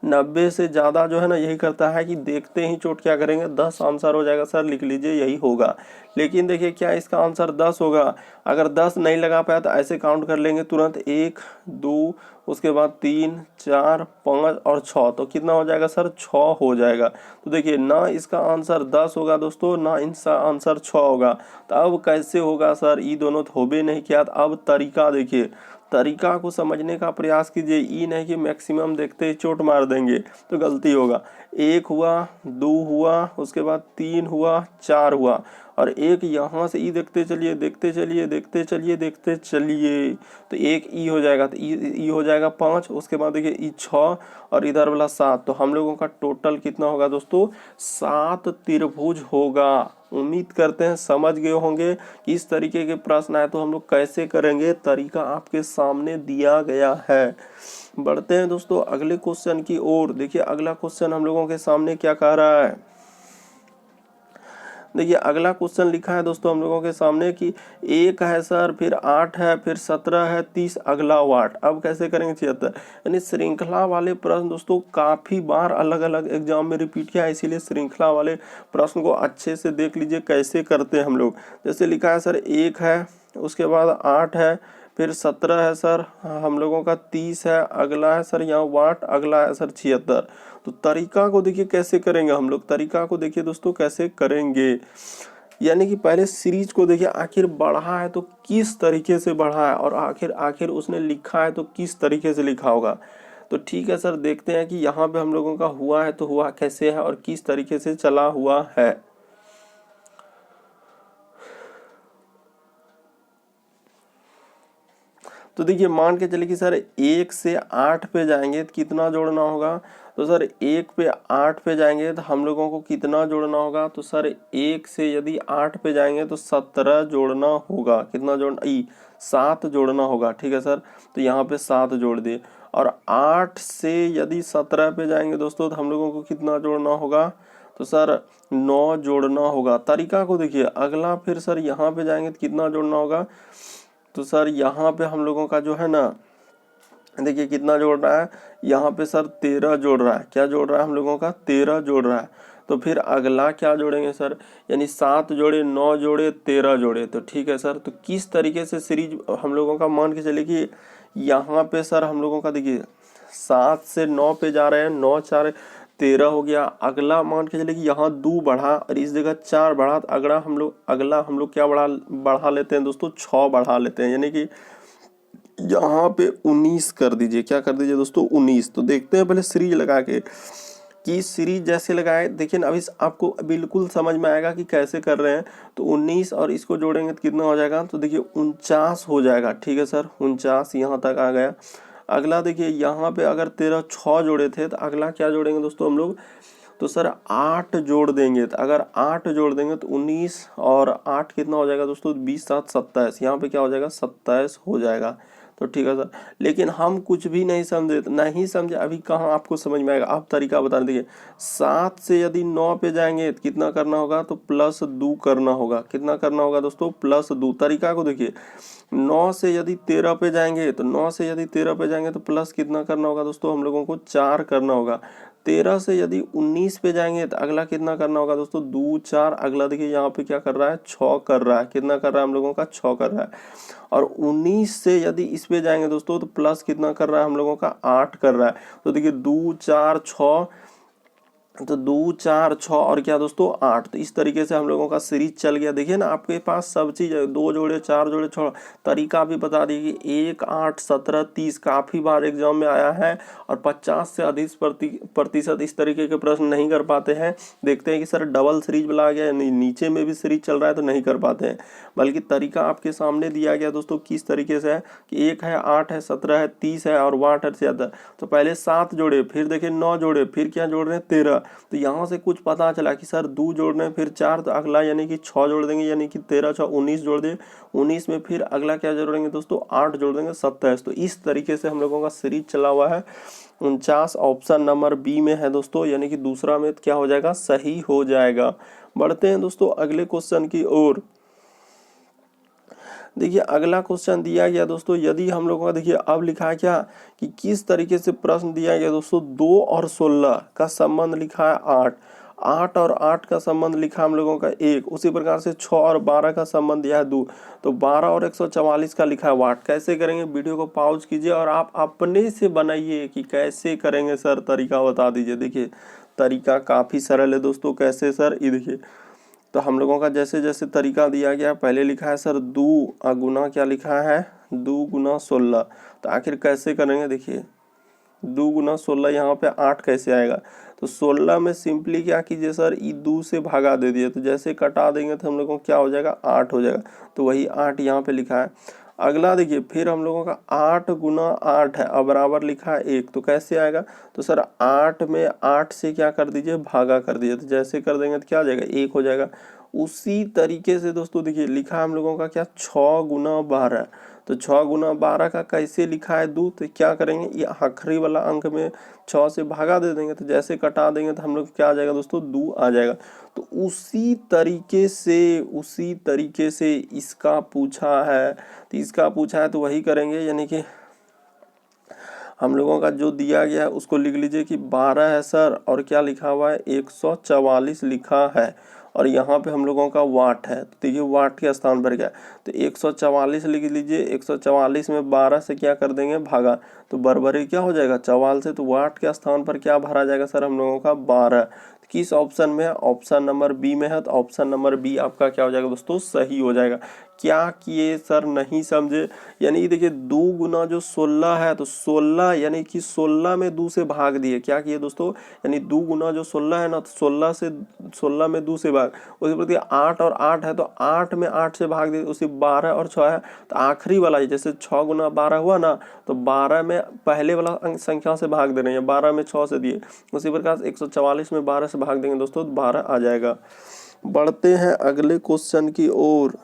90 से ज़्यादा जो है ना यही करता है कि देखते ही चोट क्या करेंगे, 10 आंसर हो जाएगा सर, लिख लीजिए यही होगा। लेकिन देखिए क्या इसका आंसर 10 होगा, अगर 10 नहीं लगा पाया तो ऐसे काउंट कर लेंगे तुरंत, 1 2 उसके बाद 3 4 5 और 6, तो कितना हो जाएगा सर, 6 हो जाएगा। तो देखिए ना इसका आंसर 10 होगा दोस्तों, ना इसका आंसर 6 होगा। तो अब कैसे होगा सर, ये दोनों तो हो भी नहीं किया। तो अब तरीका देखिए, तरीका को समझने का प्रयास कीजिए, ये नहीं कि मैक्सिमम देखते ही चोट मार देंगे तो गलती होगा। 1 हुआ, 2 हुआ, उसके बाद 3 हुआ, 4 हुआ, और एक यहाँ से ई देखते चलिए देखते चलिए देखते चलिए देखते चलिए, तो एक ई हो जाएगा, तो ई हो जाएगा 5, उसके बाद देखिए ई 6 और इधर वाला 7, तो हम लोगों का टोटल कितना होगा दोस्तों, 7 त्रिभुज होगा। उम्मीद करते हैं समझ गए होंगे कि इस तरीके के प्रश्न आए तो हम लोग कैसे करेंगे, तरीका आपके सामने दिया गया है। बढ़ते हैं दोस्तों अगले क्वेश्चन की ओर। देखिए अगला क्वेश्चन हम लोगों के सामने क्या कह रहा है। देखिए अगला क्वेश्चन लिखा है दोस्तों हम लोगों के सामने कि 1 है सर, फिर 8 है, फिर 17 है, 30 अगला वाट। अब कैसे करेंगे 76, यानी श्रृंखला वाले प्रश्न दोस्तों काफ़ी बार अलग अलग एग्जाम में रिपीट किया है, इसीलिए श्रृंखला वाले प्रश्न को अच्छे से देख लीजिए कैसे करते हैं हम लोग। जैसे लिखा है सर 1 है, उसके बाद 8 है, फिर 17 है सर हम लोगों का, 30 है, अगला है सर यहाँ वाट, अगला है सर 76। तो तरीका को देखिए कैसे करेंगे हम लोग, तरीका को देखिए दोस्तों कैसे करेंगे, यानी कि पहले सीरीज को देखिए आखिर बढ़ा है तो किस तरीके से बढ़ा है, और आखिर उसने लिखा है तो किस तरीके से लिखा होगा। तो ठीक है सर, देखते हैं कि यहाँ पे हम लोगों का हुआ है तो हुआ कैसे है और किस तरीके से चला हुआ है। तो देखिए मान के चलिए कि सर 1 से 8 पे जाएंगे तो कितना जोड़ना होगा, तो सर 1 पे 8 पे जाएंगे तो हम लोगों को कितना जोड़ना होगा, तो सर 1 से यदि 8 पे जाएंगे तो 17 जोड़ना होगा, कितना जोड़ना 7 जोड़ना होगा। ठीक है सर, तो यहाँ पे 7 जोड़ दिए। और 8 से यदि 17 पे जाएंगे दोस्तों तो हम लोगों को कितना जोड़ना होगा, तो सर 9 जोड़ना होगा। तरीका को देखिए अगला, फिर सर यहाँ पे जाएंगे तो कितना जोड़ना होगा, तो सर यहाँ पे हम लोगों का जो है ना, देखिए कितना जोड़ रहा है, यहाँ पे सर 13 जोड़ रहा है। क्या जोड़ रहा है हम लोगों का, 13 जोड़ रहा है। तो फिर अगला क्या जोड़ेंगे सर, यानी 7 जोड़े, 9 जोड़े, 13 जोड़े। तो ठीक है सर, तो किस तरीके से सीरीज हम लोगों का, मान के चलिए कि यहाँ पे सर हम लोगों का देखिए 7 से 9 पे जा रहे हैं, 9 4 13 हो गया। अगला मान के चलिए कि यहाँ 2 बढ़ा और इस जगह 4 बढ़ा, तो अगला हम लोग क्या बढ़ा लेते हैं दोस्तों, 6 बढ़ा लेते हैं, यानी कि यहाँ पे 19 कर दीजिए। क्या कर दीजिए दोस्तों, 19। तो देखते हैं पहले सीरीज लगा के कि सीरीज जैसे लगाए, देखिए अभी आपको बिल्कुल समझ में आएगा कि कैसे कर रहे हैं। तो 19 और इसको जोड़ेंगे तो कितना हो जाएगा, तो देखिए 49 हो जाएगा। ठीक है सर, 49 यहाँ तक आ गया। अगला देखिए यहाँ पे अगर 13 6 जोड़े थे तो अगला क्या जोड़ेंगे दोस्तों हम लोग, तो सर 8 जोड़ देंगे। तो अगर 8 जोड़ देंगे तो 19 और 8 कितना हो जाएगा दोस्तों, 20 7 27, यहाँ पे क्या हो जाएगा 27 हो जाएगा। तो ठीक है सर, लेकिन हम कुछ भी नहीं समझे अभी कहाँ आपको समझ में आएगा। आप तरीका बता दीजिए, 7 से यदि 9 पे जाएंगे तो कितना करना होगा, तो +2 करना होगा। कितना करना होगा दोस्तों, +2। तरीका को देखिए, 9 से यदि 13 पे जाएंगे तो 9 से यदि 13 पे जाएंगे तो प्लस कितना करना होगा दोस्तों, हम लोगों को 4 करना होगा। 13 से यदि 19 पे जाएंगे तो अगला कितना करना होगा दोस्तों, 2 4। अगला देखिए यहाँ पे क्या कर रहा है, 6 कर रहा है। कितना कर रहा है हम लोगों का, 6 कर रहा है। और 19 से यदि इस पे जाएंगे दोस्तों तो प्लस कितना कर रहा है हम लोगों का, 8 कर रहा है। तो देखिए 2 4 6, तो 2 4 6 और क्या दोस्तों 8। तो इस तरीके से हम लोगों का सीरीज चल गया। देखिए ना आपके पास सब चीज़ है, 2 जोड़े 4 जोड़े 6। तरीका भी बता दी कि 1 8 17 30 काफ़ी बार एग्जाम में आया है, और 50 से अधिक प्रतिशत इस तरीके के प्रश्न नहीं कर पाते हैं। देखते हैं कि सर डबल सीरीज बुला गया, नीचे में भी सीरीज चल रहा है तो नहीं कर पाते हैं। बल्कि तरीका आपके सामने दिया गया दोस्तों किस तरीके से है कि 1 है 8 है 17 है 30 है और 8 है 76। तो पहले 7 जोड़े, फिर देखिए 9 जोड़े, फिर क्या जोड़ रहे हैं 13। तो यहाँ से कुछ पता चला कि सर 2 जोड़ रहे हैं, फिर 4, तो अगला यानी कि 6 जोड़ देंगे, यानी कि 13 6 19 जोड़ दें। 19 में फिर अगला क्या जोड़ेंगे दोस्तों, 8 जोड़ देंगे 27। तो इस तरीके से हम लोगों का सीरीज चला हुआ है। 49 ऑप्शन नंबर बी में है दोस्तों, यानी कि दूसरा में क्या हो जाएगा, सही हो जाएगा। बढ़ते हैं दोस्तों अगले क्वेश्चन की ओर। देखिए अगला क्वेश्चन दिया गया दोस्तों, यदि हम लोगों का देखिए अब लिखा है क्या कि किस तरीके से प्रश्न दिया गया दोस्तों, 2 और 16 का संबंध लिखा है 8, 8 और 8 का संबंध लिखा हम लोगों का 1। उसी प्रकार से 6 और 12 का संबंध दिया है 2, तो 12 और 144 का लिखा है वाट। कैसे करेंगे, वीडियो को पॉज कीजिए और आप अपने से बनाइए कि कैसे करेंगे सर, तरीका बता दीजिए। देखिए तरीका काफ़ी सरल है दोस्तों। कैसे सर, ये देखिए, तो हम लोगों का जैसे जैसे तरीका दिया गया, पहले लिखा है सर 2 गुना क्या लिखा है, 2 गुना 16। तो आखिर कैसे करेंगे देखिए, 2 गुना 16 यहाँ पे 8 कैसे आएगा? तो 16 में सिंपली क्या कीजिए सर, ई 2 से भागा दे दिए, तो जैसे कटा देंगे तो हम लोगों को क्या हो जाएगा, 8 हो जाएगा। तो वही 8 यहाँ पे लिखा है। अगला देखिए, फिर हम लोगों का 8 गुना 8 है और बराबर लिखा है 1, तो कैसे आएगा? तो सर 8 में 8 से क्या कर दीजिए, भागा कर दीजिए, तो जैसे कर देंगे तो क्या आ जाएगा, 1 हो जाएगा। उसी तरीके से दोस्तों देखिए लिखा है हम लोगों का क्या, 6 गुना 12। तो 6 गुना 12 का कैसे लिखा है 2, तो क्या करेंगे, ये आखिरी वाला अंक में 6 से भागा दे देंगे, तो जैसे कटा देंगे तो हम लोग क्या आ जाएगा दोस्तों, 2 आ जाएगा। तो उसी तरीके से इसका पूछा है, तो इसका पूछा है तो वही करेंगे, यानी कि हम लोगों का जो दिया गया है उसको लिख लीजिए कि 12 है सर, और क्या लिखा हुआ है, 144 लिखा है, और यहाँ पे हम लोगों का वाट है, तो देखिए वाट के स्थान पर क्या है, तो 144 लिख लीजिए। 144 में 12 से क्या कर देंगे, भागा, तो बराबरी क्या हो जाएगा, 44 से, तो वाट के स्थान पर क्या भरा जाएगा सर, हम लोगों का 12। किस ऑप्शन में है, ऑप्शन नंबर बी में है, तो ऑप्शन नंबर बी आपका क्या हो जाएगा दोस्तों, सही हो जाएगा। क्या किए सर, नहीं समझे? यानी देखिए 2 गुना जो 16 है, तो 16 यानी कि 16 में 2 से भाग दिए, क्या किए दोस्तों, यानी 2 गुना जो 16 है ना, तो 16 में 2 से भाग, उसके प्रति 8 और 8 है, तो 8 में 8 से भाग दिए, उसी 12 और 6 है, तो आखिरी वाला जैसे 6 गुना 12 हुआ ना, तो 12 में पहले वाला अंक संख्या से भाग दे रहे हैं, 12 में 6 से दिए, उसी प्रकार 144 में 12 से भाग देंगे दोस्तों, तो 12 आ जाएगा। बढ़ते हैं अगले क्वेश्चन की ओर।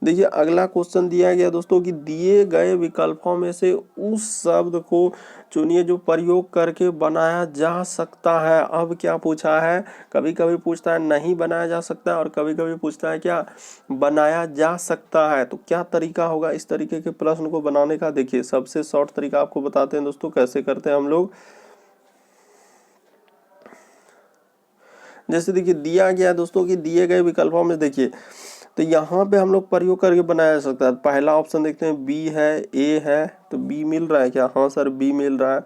देखिए अगला क्वेश्चन दिया गया दोस्तों कि दिए गए विकल्पों में से उस शब्द को चुनिए जो प्रयोग करके बनाया जा सकता है। अब क्या पूछा है, कभी कभी पूछता है नहीं बनाया जा सकता है, और कभी कभी पूछता है क्या, बनाया जा सकता है। तो क्या तरीका होगा इस तरीके के प्रश्न को बनाने का? देखिए सबसे शॉर्ट तरीका आपको बताते हैं दोस्तों, कैसे करते हैं हम लोग। जैसे देखिए दिया गया है दोस्तों कि दिए गए विकल्पों में देखिए, तो यहाँ पे हम लोग प्रयोग करके बनाया जा सकता है। पहला ऑप्शन देखते हैं, बी है, ए है, तो बी मिल रहा है क्या, हाँ सर बी मिल रहा है।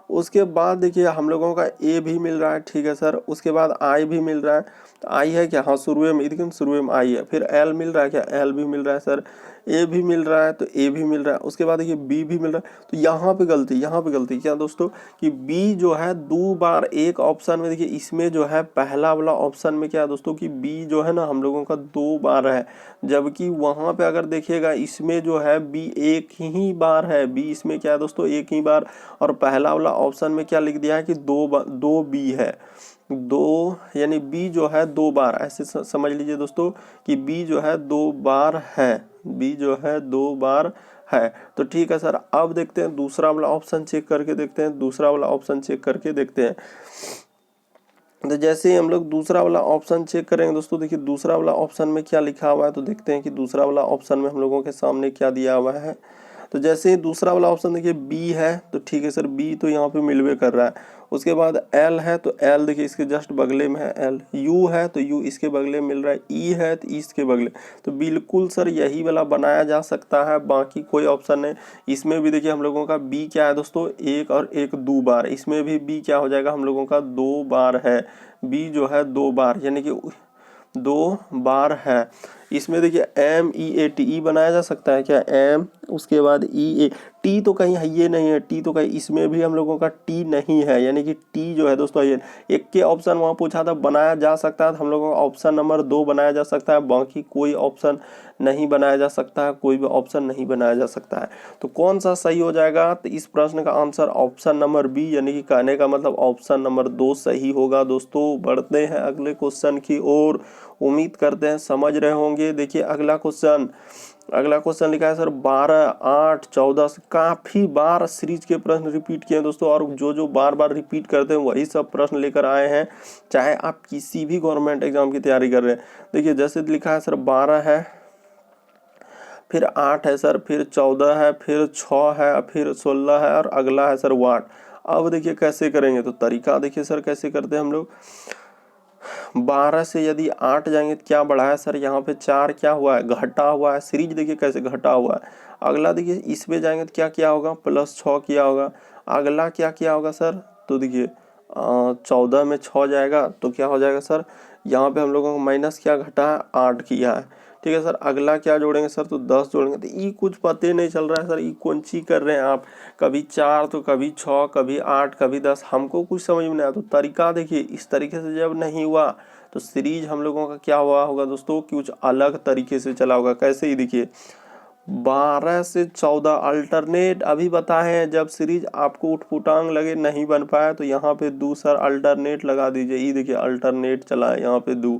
उसके बाद देखिए हम लोगों का ए भी मिल रहा है, ठीक है सर। उसके बाद आई भी मिल रहा है, तो आई है क्या, हाँ शुरू में, लेकिन शुरू में आई है। फिर एल मिल रहा है क्या, एल भी मिल रहा है सर। ए भी मिल रहा है, तो ए भी मिल रहा है। उसके बाद देखिए बी भी मिल रहा है। तो यहाँ पे गलती क्या दोस्तों, कि बी जो है 2 बार एक ऑप्शन में, देखिए इसमें जो है पहला वाला ऑप्शन में क्या है दोस्तों, कि बी जो है ना हम लोगों का 2 बार है, जबकि वहाँ पे अगर देखिएगा इसमें जो है बी एक ही बार है। बी इसमें क्या है दोस्तों, एक ही बार, और पहला वाला ऑप्शन में क्या लिख दिया है कि 2 बी है, 2 यानी बी जो है 2 बार, ऐसे समझ लीजिए दोस्तों कि बी जो है 2 बार है, बी जो है 2 बार है। तो ठीक है सर, अब देखते हैं दूसरा वाला ऑप्शन चेक करके देखते हैं, दूसरा वाला ऑप्शन चेक करके देखते हैं। तो जैसे ही हम लोग दूसरा वाला ऑप्शन चेक करेंगे दोस्तों, देखिए दूसरा वाला ऑप्शन में क्या लिखा हुआ है, तो देखते हैं कि दूसरा वाला ऑप्शन में हम लोगों के सामने क्या दिया हुआ है। तो जैसे ही दूसरा वाला ऑप्शन देखिए बी है, तो ठीक है सर बी तो यहाँ पे मिलवे कर रहा है। उसके बाद एल है, तो एल देखिए इसके जस्ट बगले में है एल। यू है, तो यू इसके बगले में मिल रहा है। ई है, तो इसके बगले, तो बिल्कुल सर यही वाला बनाया जा सकता है, बाकी कोई ऑप्शन नहीं। इसमें भी देखिए हम लोगों का बी क्या है दोस्तों, एक और एक 2 बार, इसमें भी बी क्या हो जाएगा, हम लोगों का 2 बार है। बी जो है 2 बार, यानी कि 2 बार है। इसमें देखिए एम ई ए टी, ई बनाया जा सकता है क्या, एम, उसके बाद ई ए, टी तो कहीं है ये नहीं है, टी तो कहीं, इसमें भी हम लोगों का टी नहीं है, यानी कि टी जो है दोस्तों ये एक के ऑप्शन वहाँ पूछा था बनाया जा सकता है, तो हम लोगों का ऑप्शन नंबर 2 बनाया जा सकता है, बाकी कोई ऑप्शन नहीं बनाया जा सकता है, कोई भी ऑप्शन नहीं बनाया जा सकता है। तो कौन सा सही हो जाएगा, तो इस प्रश्न का आंसर ऑप्शन नंबर बी, यानी कि कहने का मतलब ऑप्शन नंबर 2 सही होगा। दोस्तों बढ़ते हैं अगले क्वेश्चन की ओर, उम्मीद करते हैं समझ रहे होंगे। देखिए अगला क्वेश्चन लिखा है सर 12, 8, 14 से काफी बार सीरीज के प्रश्न रिपीट किए हैं दोस्तों, और जो बार बार रिपीट करते हैं वही सब प्रश्न लेकर आए हैं, चाहे आप किसी भी गवर्नमेंट एग्जाम की तैयारी कर रहे हैं। देखिए जैसे लिखा है सर 12 है, फिर 8 है सर, फिर 14 है, फिर 6 है, फिर 16 है, और अगला है सर वाट। अब देखिए कैसे करेंगे, तो तरीका देखिए सर कैसे करते हैं हम लोग। 12 से यदि 8 जाएंगे तो क्या बढ़ा है सर, यहाँ पे 4 क्या हुआ है, घटा हुआ है। सीरीज देखिए कैसे घटा हुआ है। अगला देखिए इसमें जाएंगे तो क्या किया होगा, +6 किया होगा। अगला क्या किया होगा सर, तो देखिए 14 में 6 जाएगा तो क्या हो जाएगा सर, यहाँ पे हम लोगों को माइनस क्या घटा है, 8 किया है। ठीक है सर। अगला क्या जोड़ेंगे सर, तो 10 जोड़ेंगे। तो ये कुछ पते नहीं चल रहा है सर, ये कौन सी कर रहे हैं आप, कभी 4 तो कभी 6, कभी 8, कभी 10, हमको कुछ समझ में नहीं आया। तो तरीका देखिए, इस तरीके से जब नहीं हुआ तो सीरीज हम लोगों का क्या हुआ होगा दोस्तों, कुछ अलग तरीके से चला होगा। कैसे ही देखिए, 12 से 14 अल्टरनेट अभी बताए हैं। जब सीरीज आपको उठपुटांग लगे नहीं बन पाया तो यहाँ पे दूसरा अल्टरनेट लगा दीजिए। ये देखिए अल्टरनेट चला है यहाँ पे दो।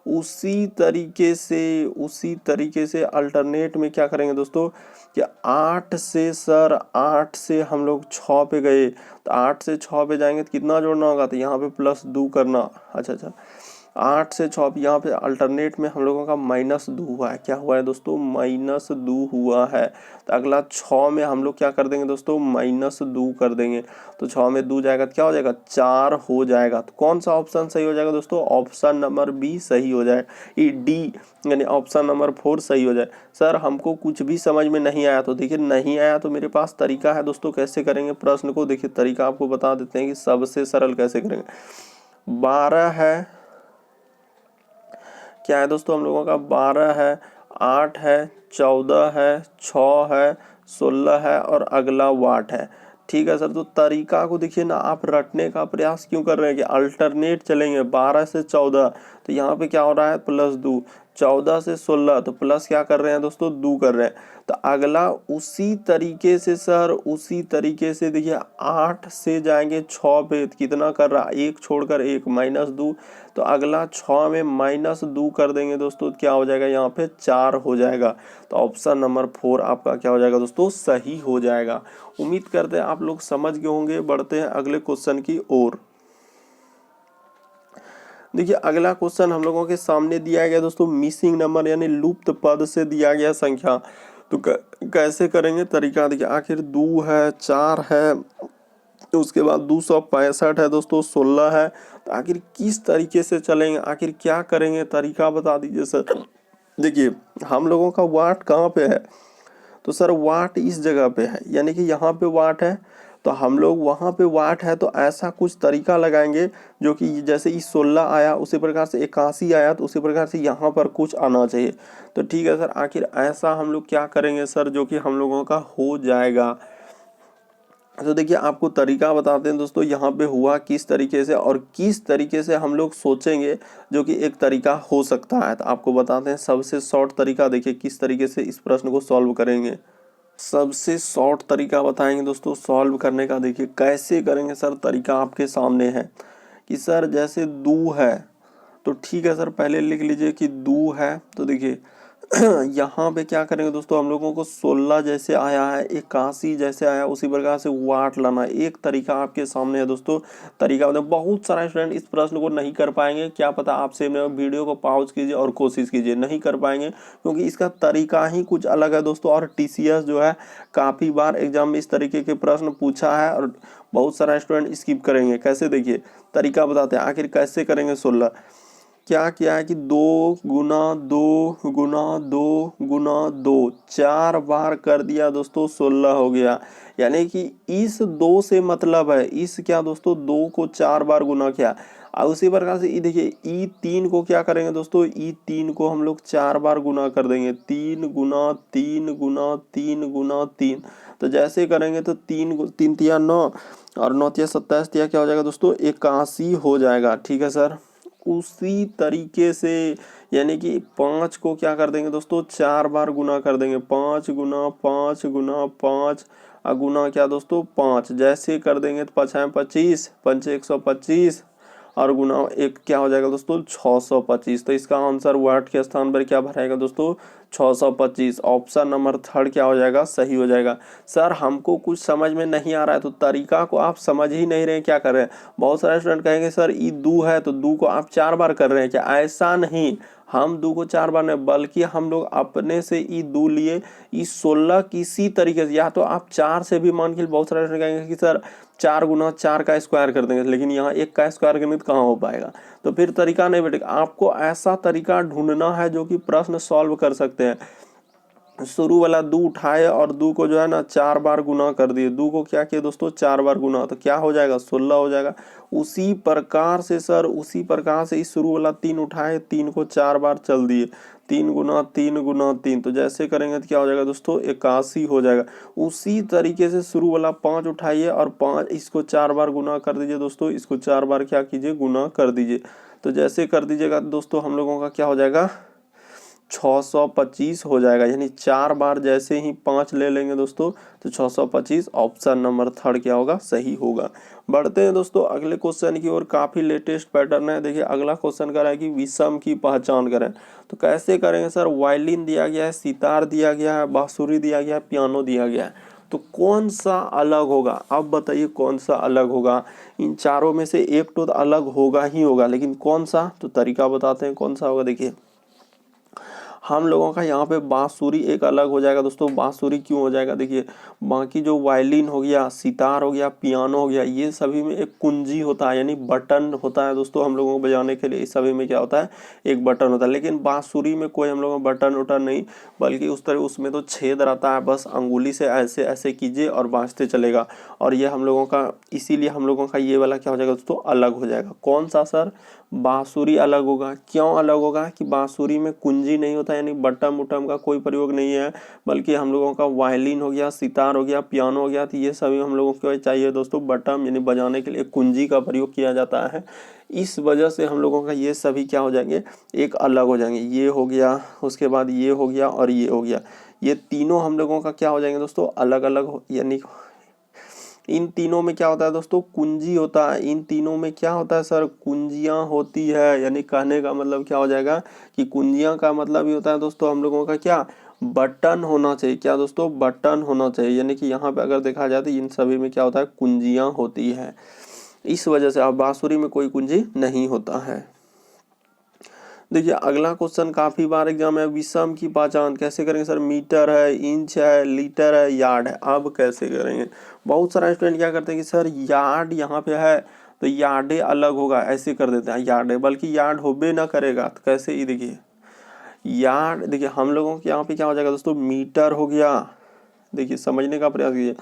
उसी तरीके से अल्टरनेट में क्या करेंगे दोस्तों कि 8 से सर 8 से हम लोग 6 पे गए, तो 8 से 6 पे जाएंगे तो कितना जोड़ना होगा, तो यहाँ पे +2 करना। अच्छा 8 से 6 यहाँ पे अल्टरनेट में हम लोगों का -2 हुआ है। क्या हुआ है दोस्तों, -2 हुआ है। तो अगला 6 में हम लोग क्या कर देंगे दोस्तों, -2 कर देंगे। तो 6 में 2 जाएगा तो क्या हो जाएगा, 4 हो जाएगा। तो कौन सा ऑप्शन सही हो जाएगा दोस्तों, ऑप्शन नंबर बी सही हो जाए, ये डी यानी ऑप्शन नंबर 4 सही हो जाए। सर हमको कुछ भी समझ में नहीं आया, तो देखिए नहीं आया तो मेरे पास तरीका है दोस्तों कैसे करेंगे प्रश्न को। देखिए तरीका आपको बता देते हैं कि सबसे सरल कैसे करेंगे। 12 है, क्या है दोस्तों हम लोगों का, 12 है, 8 है, 14 है, 6 है, 16 है और अगला वाट है। ठीक है सर। तो तरीका को देखिए ना, आप रटने का प्रयास क्यों कर रहे हैं कि अल्टरनेट चलेंगे। 12 से 14 तो यहाँ पे क्या हो रहा है, +2, 14 से 16 तो प्लस क्या कर रहे हैं दोस्तों, 2 कर रहे हैं। तो अगला उसी तरीके से सर, उसी तरीके से देखिए 8 से जाएंगे 6 पे, तो कितना कर रहा है, 1 छोड़कर 1 -2। तो अगला 6 में -2 कर देंगे दोस्तों, क्या हो जाएगा यहाँ पे 4 हो जाएगा। तो ऑप्शन नंबर 4 आपका क्या हो जाएगा दोस्तों, सही हो जाएगा। उम्मीद करते हैं आप लोग समझ गए होंगे। बढ़ते हैं अगले क्वेश्चन की ओर। देखिए अगला क्वेश्चन हम लोगों के सामने दिया गया दोस्तों, मिसिंग नंबर यानी लुप्त पद से दिया गया संख्या। तो कैसे करेंगे, तरीका देखिए। आखिर 2 है, 4 है, तो उसके बाद 265 है दोस्तों, 16 है। तो आखिर किस तरीके से चलेंगे, आखिर क्या करेंगे, तरीका बता दीजिए सर। देखिए हम लोगों का वाट कहाँ पे है, तो सर वाट इस जगह पे है, यानी कि यहाँ पे वाट है तो हम लोग वहाँ पे वाट है। तो ऐसा कुछ तरीका लगाएंगे जो कि जैसे इस 16 आया उसी प्रकार से 81 आया, तो उसी प्रकार से यहाँ पर कुछ आना चाहिए। तो ठीक है सर, आखिर ऐसा हम लोग क्या करेंगे सर जो कि हम लोगों का हो जाएगा। तो देखिए आपको तरीका बताते हैं दोस्तों, यहाँ पे हुआ किस तरीके से और किस तरीके से हम लोग सोचेंगे जो कि एक तरीका हो सकता है। तो आपको बताते हैं सबसे शॉर्ट तरीका। देखिए किस तरीके से इस प्रश्न को सॉल्व करेंगे। सबसे शॉर्ट तरीका बताएंगे दोस्तों सॉल्व करने का। देखिए कैसे करेंगे सर, तरीका आपके सामने है कि सर जैसे 2 है तो ठीक है सर, पहले लिख लीजिए कि 2 है। तो देखिए यहाँ पे क्या करेंगे दोस्तों, हम लोगों को 16 जैसे आया है, 81 जैसे आया, उसी प्रकार से वाट लाना। एक तरीका आपके सामने है दोस्तों। तरीका मतलब बहुत सारा स्टूडेंट इस प्रश्न को नहीं कर पाएंगे, क्या पता आपसे वीडियो को पॉज कीजिए और कोशिश कीजिए, नहीं कर पाएंगे क्योंकि इसका तरीका ही कुछ अलग है दोस्तों। और TCS जो है काफ़ी बार एग्जाम में इस तरीके के प्रश्न पूछा है और बहुत सारा स्टूडेंट स्किप करेंगे। कैसे, देखिए तरीका बताते हैं आखिर कैसे करेंगे। 16 क्या किया है कि 2 गुना 2 गुना 2 गुना 2 4 बार कर दिया दोस्तों, 16 हो गया। यानी कि इस 2 से मतलब है, इस क्या दोस्तों 2 को 4 बार गुना किया। और उसी प्रकार से देखिए E3 को क्या करेंगे दोस्तों, E3 को हम लोग 4 बार गुना कर देंगे, 3 गुना 3 गुना 3 गुना 3। तो जैसे करेंगे तो 3 तिया 9 और 9 तिया 27 तिया क्या हो जाएगा दोस्तों, 81 हो जाएगा। ठीक है सर। उसी तरीके से यानी कि 5 को क्या कर देंगे दोस्तों, 4 बार गुना कर देंगे, 5 गुना 5 गुना 5 गुना क्या दोस्तों 5। जैसे कर देंगे तो 5 25, 5 125 और गुना एक क्या हो जाएगा दोस्तों 625। तो इसका आंसर वाट के स्थान पर क्या भराएगा दोस्तों, 625। ऑप्शन नंबर 3 क्या हो जाएगा, सही हो जाएगा। सर हमको कुछ समझ में नहीं आ रहा है, तो तरीका को आप समझ ही नहीं रहे, क्या कर रहे हैं। बहुत सारे स्टूडेंट कहेंगे सर ई 2 है तो 2 को आप 4 बार कर रहे हैं क्या, ऐसा नहीं, हम 2 को 4 बार नहीं बल्कि हम लोग अपने से ई 2 लिए। ई 16 किसी तरीके से, या तो आप 4 से भी मान के, बहुत सारे स्टूडेंट कहेंगे कि सर 4 गुना 4 का स्क्वायर कर देंगे, लेकिन यहाँ 1 का स्क्वायर करने तो कहाँ हो पाएगा, तो फिर तरीका नहीं बेटेगा। आपको ऐसा तरीका ढूंढना है जो कि प्रश्न सॉल्व कर सकते हैं। शुरू वाला 2 उठाए और 2 को जो है ना 4 बार गुना कर दिए। 2 को क्या किया दोस्तों 4 बार गुना, तो क्या हो जाएगा 16 हो जाएगा। उसी प्रकार से सर, उसी प्रकार से इस शुरू वाला 3 उठाए, 3 को 4 बार चल दिए, 3 गुना 3 गुना 3, तो जैसे करेंगे तो क्या हो जाएगा दोस्तों 81 हो जाएगा। उसी तरीके से शुरू वाला 5 उठाइए और 5 इसको 4 बार गुना कर दीजिए दोस्तों, इसको 4 बार क्या कीजिए गुना कर दीजिए। तो जैसे कर दीजिएगा दोस्तों हम लोगों का क्या हो जाएगा 625 हो जाएगा। यानी 4 बार जैसे ही 5 ले लेंगे दोस्तों तो 625 ऑप्शन नंबर थर्ड क्या होगा सही होगा। बढ़ते हैं दोस्तों अगले क्वेश्चन की ओर। काफी लेटेस्ट पैटर्न है। देखिए अगला क्वेश्चन कर रहा है कि विषम की पहचान करें। तो कैसे करेंगे सर, वायलिन दिया गया है, सितार दिया गया है, बांसुरी दिया गया है, पियानो दिया गया है, तो कौन सा अलग होगा। अब बताइए कौन सा अलग होगा। इन चारों में से एक तो अलग होगा ही होगा, लेकिन कौन सा, तो तरीका बताते हैं कौन सा होगा। देखिए हम लोगों का यहाँ पे बांसुरी एक अलग हो जाएगा दोस्तों। बांसुरी क्यों हो जाएगा, देखिए बाकी जो वायलिन हो गया, सितार हो गया, पियानो हो गया, ये सभी में एक कुंजी होता है, यानी बटन होता है दोस्तों। हम लोगों को बजाने के लिए इस सभी में क्या होता है एक बटन होता है। लेकिन बांसुरी में कोई हम लोगों को बटन उटन नहीं, बल्कि उस तरह उसमें तो छेद रहता है, बस अंगुली से ऐसे ऐसे कीजिए और बांसते चलेगा। और ये हम लोगों का, इसीलिए हम लोगों का ये वाला क्या हो जाएगा दोस्तों अलग हो जाएगा। कौन सा सर, बांसुरी अलग होगा। क्यों अलग होगा कि बांसुरी में कुंजी नहीं होता, यानी बटम उटम का कोई प्रयोग नहीं है, बल्कि हम लोगों का वायलिन हो गया, सितार हो गया, पियानो हो गया, तो ये सभी हम लोगों को चाहिए दोस्तों बटम, यानी बजाने के लिए कुंजी का प्रयोग किया जाता है। इस वजह से हम लोगों का ये सभी क्या हो जाएंगे एक अलग हो जाएंगे। ये हो गया, उसके बाद ये हो गया और ये हो गया, ये तीनों हम लोगों का क्या हो जाएंगे दोस्तों अलग अलग। यानी इन तीनों में क्या होता है दोस्तों कुंजी होता है। इन तीनों में क्या होता है सर कुंजियां होती है। यानी कहने का मतलब क्या हो जाएगा कि कुंजियां का मतलब ये होता है दोस्तों हम लोगों का क्या बटन होना चाहिए। क्या दोस्तों बटन होना चाहिए। यानी कि यहाँ पे अगर देखा जाए तो इन सभी में क्या होता है कुंजियां होती है। इस वजह से अब बांसुरी में कोई कुंजी नहीं होता है। देखिए अगला क्वेश्चन काफी बार एग्जाम में, विषम की पहचान कैसे करेंगे सर। मीटर है, इंच है, लीटर है, यार्ड है। अब कैसे करेंगे, बहुत सारा स्टूडेंट क्या करते हैं कि सर यार्ड यहाँ पे है तो यार्डे अलग होगा, ऐसे कर देते हैं यार्डे, बल्कि यार्ड होबे ना करेगा। तो कैसे, ये देखिए यार्ड, देखिए हम लोगों के यहाँ पे क्या हो जाएगा दोस्तों मीटर हो गया। देखिए समझने का प्रयास कीजिए,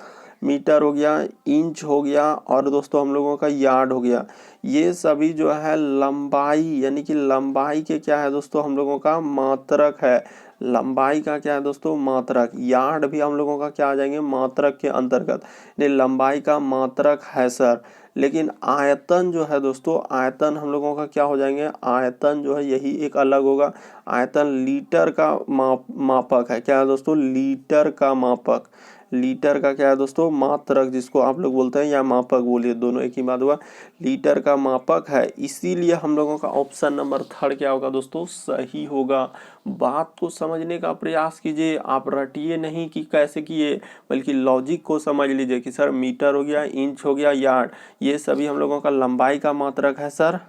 मीटर हो गया, इंच हो गया और दोस्तों हम लोगों का यार्ड हो गया। ये सभी जो है लंबाई, यानी कि लंबाई के क्या है दोस्तों हम लोगों का मात्रक है। लंबाई का क्या है दोस्तों मात्रक। यार्ड भी हम लोगों का क्या आ जाएंगे मात्रक के अंतर्गत, ये लंबाई का मात्रक है सर। लेकिन आयतन जो है दोस्तों, आयतन हम लोगों का क्या हो जाएंगे, आयतन जो है यही एक अलग होगा। आयतन लीटर का मापक है। क्या है दोस्तों लीटर का मापक। लीटर का क्या है दोस्तों मात्रक, जिसको आप लोग बोलते हैं या मापक बोलिए, दोनों एक ही बात हुआ। लीटर का मापक है, इसीलिए हम लोगों का ऑप्शन नंबर थर्ड क्या होगा दोस्तों सही होगा। बात को समझने का प्रयास कीजिए, आप रटिए नहीं कि कैसे किए, बल्कि लॉजिक को समझ लीजिए कि सर मीटर हो गया, इंच हो गया, यार्ड, ये सभी हम लोगों का लंबाई का मात्रक है सर।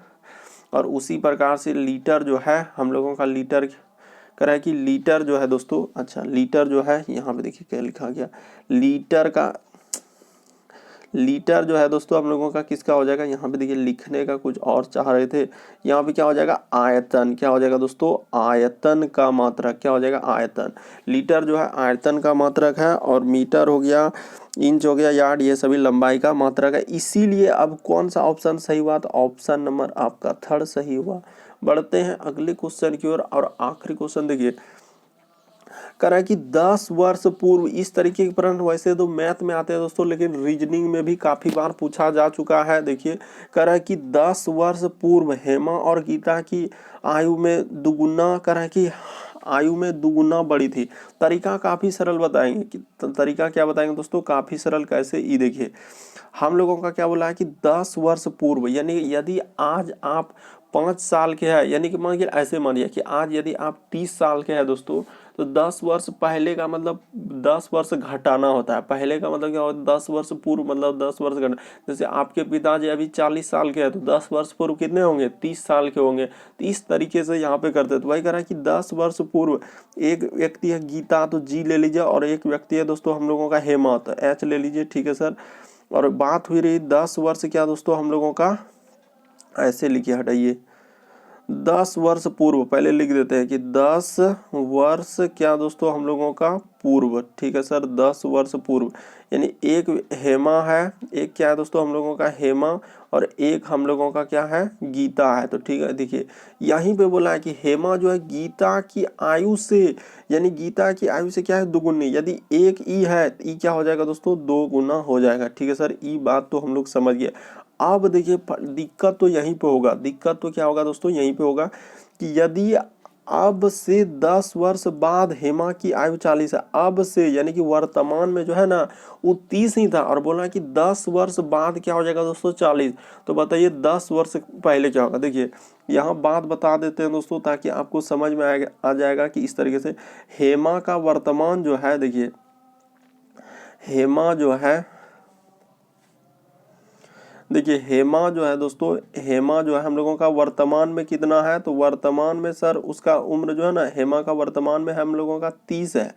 और उसी प्रकार से लीटर जो है हम लोगों का, लीटर कह रहा है कि लीटर जो है दोस्तों, अच्छा लीटर जो है यहाँ पे देखिए क्या लिखा गया, लीटर का, लीटर जो है दोस्तों हम लोगों का किसका हो जाएगा, यहाँ पे देखिए लिखने का कुछ और चाह रहे थे, यहाँ पे क्या हो जाएगा आयतन। क्या हो जाएगा दोस्तों आयतन का मात्रक। क्या हो जाएगा आयतन। लीटर जो है आयतन का मात्रक है और मीटर हो गया, इंच हो गया, यार्ड, ये सभी लंबाई का मात्रक है। इसीलिए अब कौन सा ऑप्शन सही हुआ, तो ऑप्शन नंबर आपका थर्ड सही हुआ। बढ़ते हैं अगले क्वेश्चन की ओर और आखिरी क्वेश्चन देखिए कह रहा है कि 10 वर्ष पूर्व, इस तरीके के प्रश्न वैसे तो मैथ में आते हैं दोस्तों, लेकिन रीजनिंग में भी काफी बार पूछा जा चुका है। देखिए कह रहा है कि 10 वर्ष पूर्व हेमा और गीता की आयु में दुगुना, कह रहा है कि आयु में दुगुना बड़ी थी। तरीका काफी सरल बताएंगे कि तरीका क्या बताएंगे दोस्तों काफी सरल। कैसे, ये देखिए हम लोगों का क्या बोला है कि 10 वर्ष पूर्व, यानी यदि आज आप 5 साल के हैं, यानी कि मानिए ऐसे मानिए कि आज यदि आप 30 साल के हैं दोस्तों, तो 10 वर्ष पहले का मतलब 10 वर्ष घटाना होता है। पहले का मतलब क्या होता है 10 वर्ष पूर्व, मतलब 10 वर्ष घटा। जैसे आपके पिताजी अभी 40 साल के हैं तो 10 वर्ष पूर्व कितने होंगे 30 साल के होंगे। तो इस तरीके से यहाँ पे करते तो वही कह रहा है कि 10 वर्ष पूर्व, एक व्यक्ति है गीता तो जी ले लीजिए, और एक व्यक्ति है दोस्तों हम लोगों का हेमा तो एच ले लीजिए, ठीक है सर। और बात हुई रही 10 वर्ष क्या दोस्तों हम लोगों का, ऐसे लिखिए हटाइए, 10 वर्ष पूर्व, पहले लिख देते हैं कि 10 वर्ष क्या दोस्तों हम लोगों का पूर्व, ठीक है सर, 10 वर्ष पूर्व, यानी एक हेमा है, एक क्या है दोस्तों हम लोगों का हेमा, और एक हम लोगों का क्या है गीता है। तो ठीक है, देखिए यहीं पे बोला है कि हेमा जो है गीता की आयु से, यानी गीता की आयु से क्या है दुगुनी, यदि एक ई है तो ई क्या हो जाएगा दोस्तों 2 गुना हो जाएगा, ठीक है सर, ई बात तो हम लोग समझ गए। अब देखिए दिक्कत तो यहीं पे होगा, दिक्कत तो क्या होगा दोस्तों यहीं पे होगा कि यदि अब से 10 वर्ष बाद हेमा की आयु 40 है, अब से यानी कि वर्तमान में जो है ना वो 30 ही था, और बोला कि 10 वर्ष बाद क्या हो जाएगा दोस्तों 40, तो बताइए 10 वर्ष पहले क्या होगा। देखिए यहाँ बात बता देते हैं दोस्तों ताकि आपको समझ में आ जाएगा कि इस तरीके से हेमा का वर्तमान जो है, देखिए हेमा जो है, देखिए हेमा जो है दोस्तों, हेमा जो है हम लोगों का वर्तमान में कितना है, तो वर्तमान में सर उसका उम्र जो है ना हेमा का वर्तमान में हम लोगों का 30 है।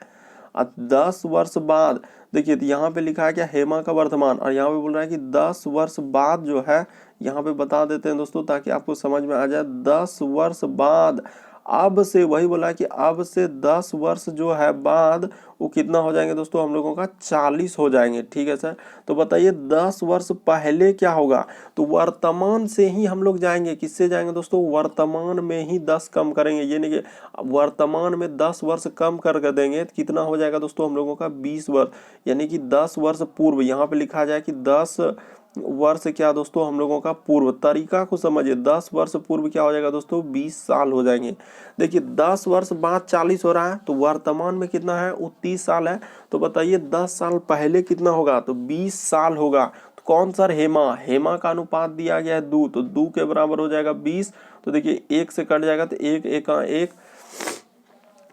और 10 वर्ष बाद देखिए तो यहाँ पे लिखा है क्या हेमा का वर्तमान, और यहाँ पे बोल रहा है कि 10 वर्ष बाद जो है, यहाँ पे बता देते हैं दोस्तों ताकि आपको समझ में आ जाए। 10 वर्ष बाद, अब से वही बोला कि अब से 10 वर्ष जो है बाद वो कितना हो जाएंगे दोस्तों हम लोगों का 40 हो जाएंगे, ठीक है सर। तो बताइए 10 वर्ष पहले क्या होगा, तो वर्तमान से ही हम लोग जाएंगे, किससे जाएंगे दोस्तों, वर्तमान में ही 10 कम करेंगे, यानी कि वर्तमान में 10 वर्ष कम कर देंगे तो कितना हो जाएगा दोस्तों हम लोगों का 20 वर्ष, यानी कि 10 वर्ष पूर्व, यहाँ पे लिखा जाए कि 10 वर्ष क्या दोस्तों हम लोगों का पूर्व, तरीका को समझिए, 10 वर्ष पूर्व क्या हो जाएगा दोस्तों 20 साल हो जाएंगे। देखिए 10 वर्ष बाद 40 हो रहा है, तो वर्तमान में कितना है वो 30 साल है, तो बताइए 10 साल पहले कितना होगा, तो 20 साल होगा। तो कौन सर, हेमा, हेमा का अनुपात दिया गया है 2, तो 2 के बराबर हो जाएगा 20, तो देखिए 1 से कट जाएगा तो 1 1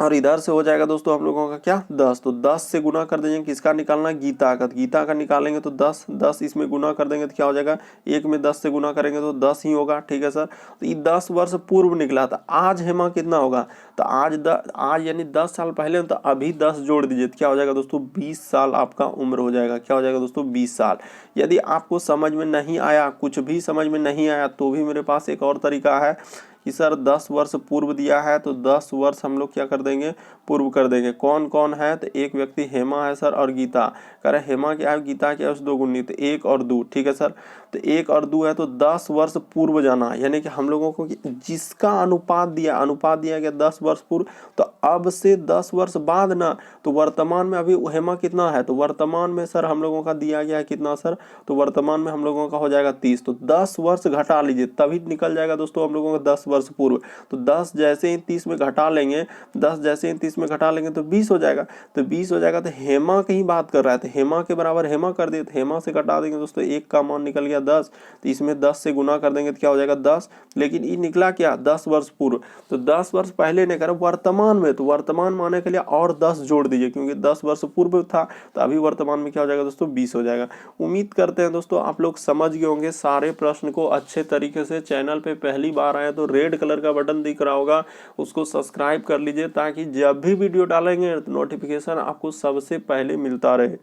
और इधर से हो जाएगा दोस्तों हम लोगों का क्या 10, तो 10 से गुना कर देंगे, किसका निकालना गीता का, तो गीता का निकालेंगे तो 10 10 इसमें गुना कर देंगे तो क्या हो जाएगा, 1 में 10 से गुना करेंगे तो 10 ही होगा, ठीक है सर। तो ये 10 वर्ष पूर्व निकला था, आज हेमा कितना होगा, तो आज यानी 10 साल पहले, तो अभी 10 जोड़ दीजिए तो क्या हो जाएगा दोस्तों 20 साल आपका उम्र हो जाएगा, क्या हो जाएगा दोस्तों 20 साल। यदि आपको समझ में नहीं आया, कुछ भी समझ में नहीं आया, तो भी मेरे पास एक और तरीका है कि सर 10 वर्ष पूर्व दिया है तो 10 वर्ष हम लोग क्या कर देंगे पूर्व कर देंगे। कौन कौन है, तो एक व्यक्ति हेमा है सर और गीता, कह रहे हेमा की आयु गीता की आयु से 2 गुनी, तो 1 और 2, ठीक है सर। तो 1 और 2 है तो 10 वर्ष पूर्व जाना, यानी कि हम लोगों को जिसका अनुपात दिया गया 10 वर्ष पूर्व, तो अब से 10 वर्ष बाद ना, तो वर्तमान में अभी हेमा कितना है, तो वर्तमान में सर हम लोगों का दिया गया है कितना सर, तो वर्तमान में हम लोगों का हो जाएगा 30, तो 10 वर्ष घटा लीजिए तभी निकल जाएगा दोस्तों हम लोगों का 10 वर्ष पूर्व। तो 10 जैसे ही 30 में घटा लेंगे, 10 जैसे ही 30 में घटा लेंगे तो 20 हो जाएगा, तो 20 हो जाएगा, तो हेमा की ही बात कर रहा है, तो हेमा के बराबर हेमा कर दिए, तो हेमा से घटा देंगे दोस्तों, 1 का मान निकल गया 10, तो इसमें 10 से गुना कर देंगे तो क्या हो जाएगा 10, लेकिन ये निकला क्या 10 वर्ष पूर्व, तो 10 वर्ष पहले नहीं कर वर्तमान में, तो वर्तमान माने के लिए और 10 जोड़ दीजिए क्योंकि 10 वर्ष पूर्व था, तो अभी वर्तमान में क्या हो जाएगा दोस्तों 20 हो जाएगा। उम्मीद करते हैं दोस्तों आप लोग समझ गए होंगे सारे प्रश्न को अच्छे तरीके से। चैनल पे पहली बार आए तो रेड कलर का बटन दिख रहा होगा, उसको सब्सक्राइब कर लीजिए ताकि जब भी वीडियो डालेंगे नोटिफिकेशन आपको सबसे पहले मिलता रहे।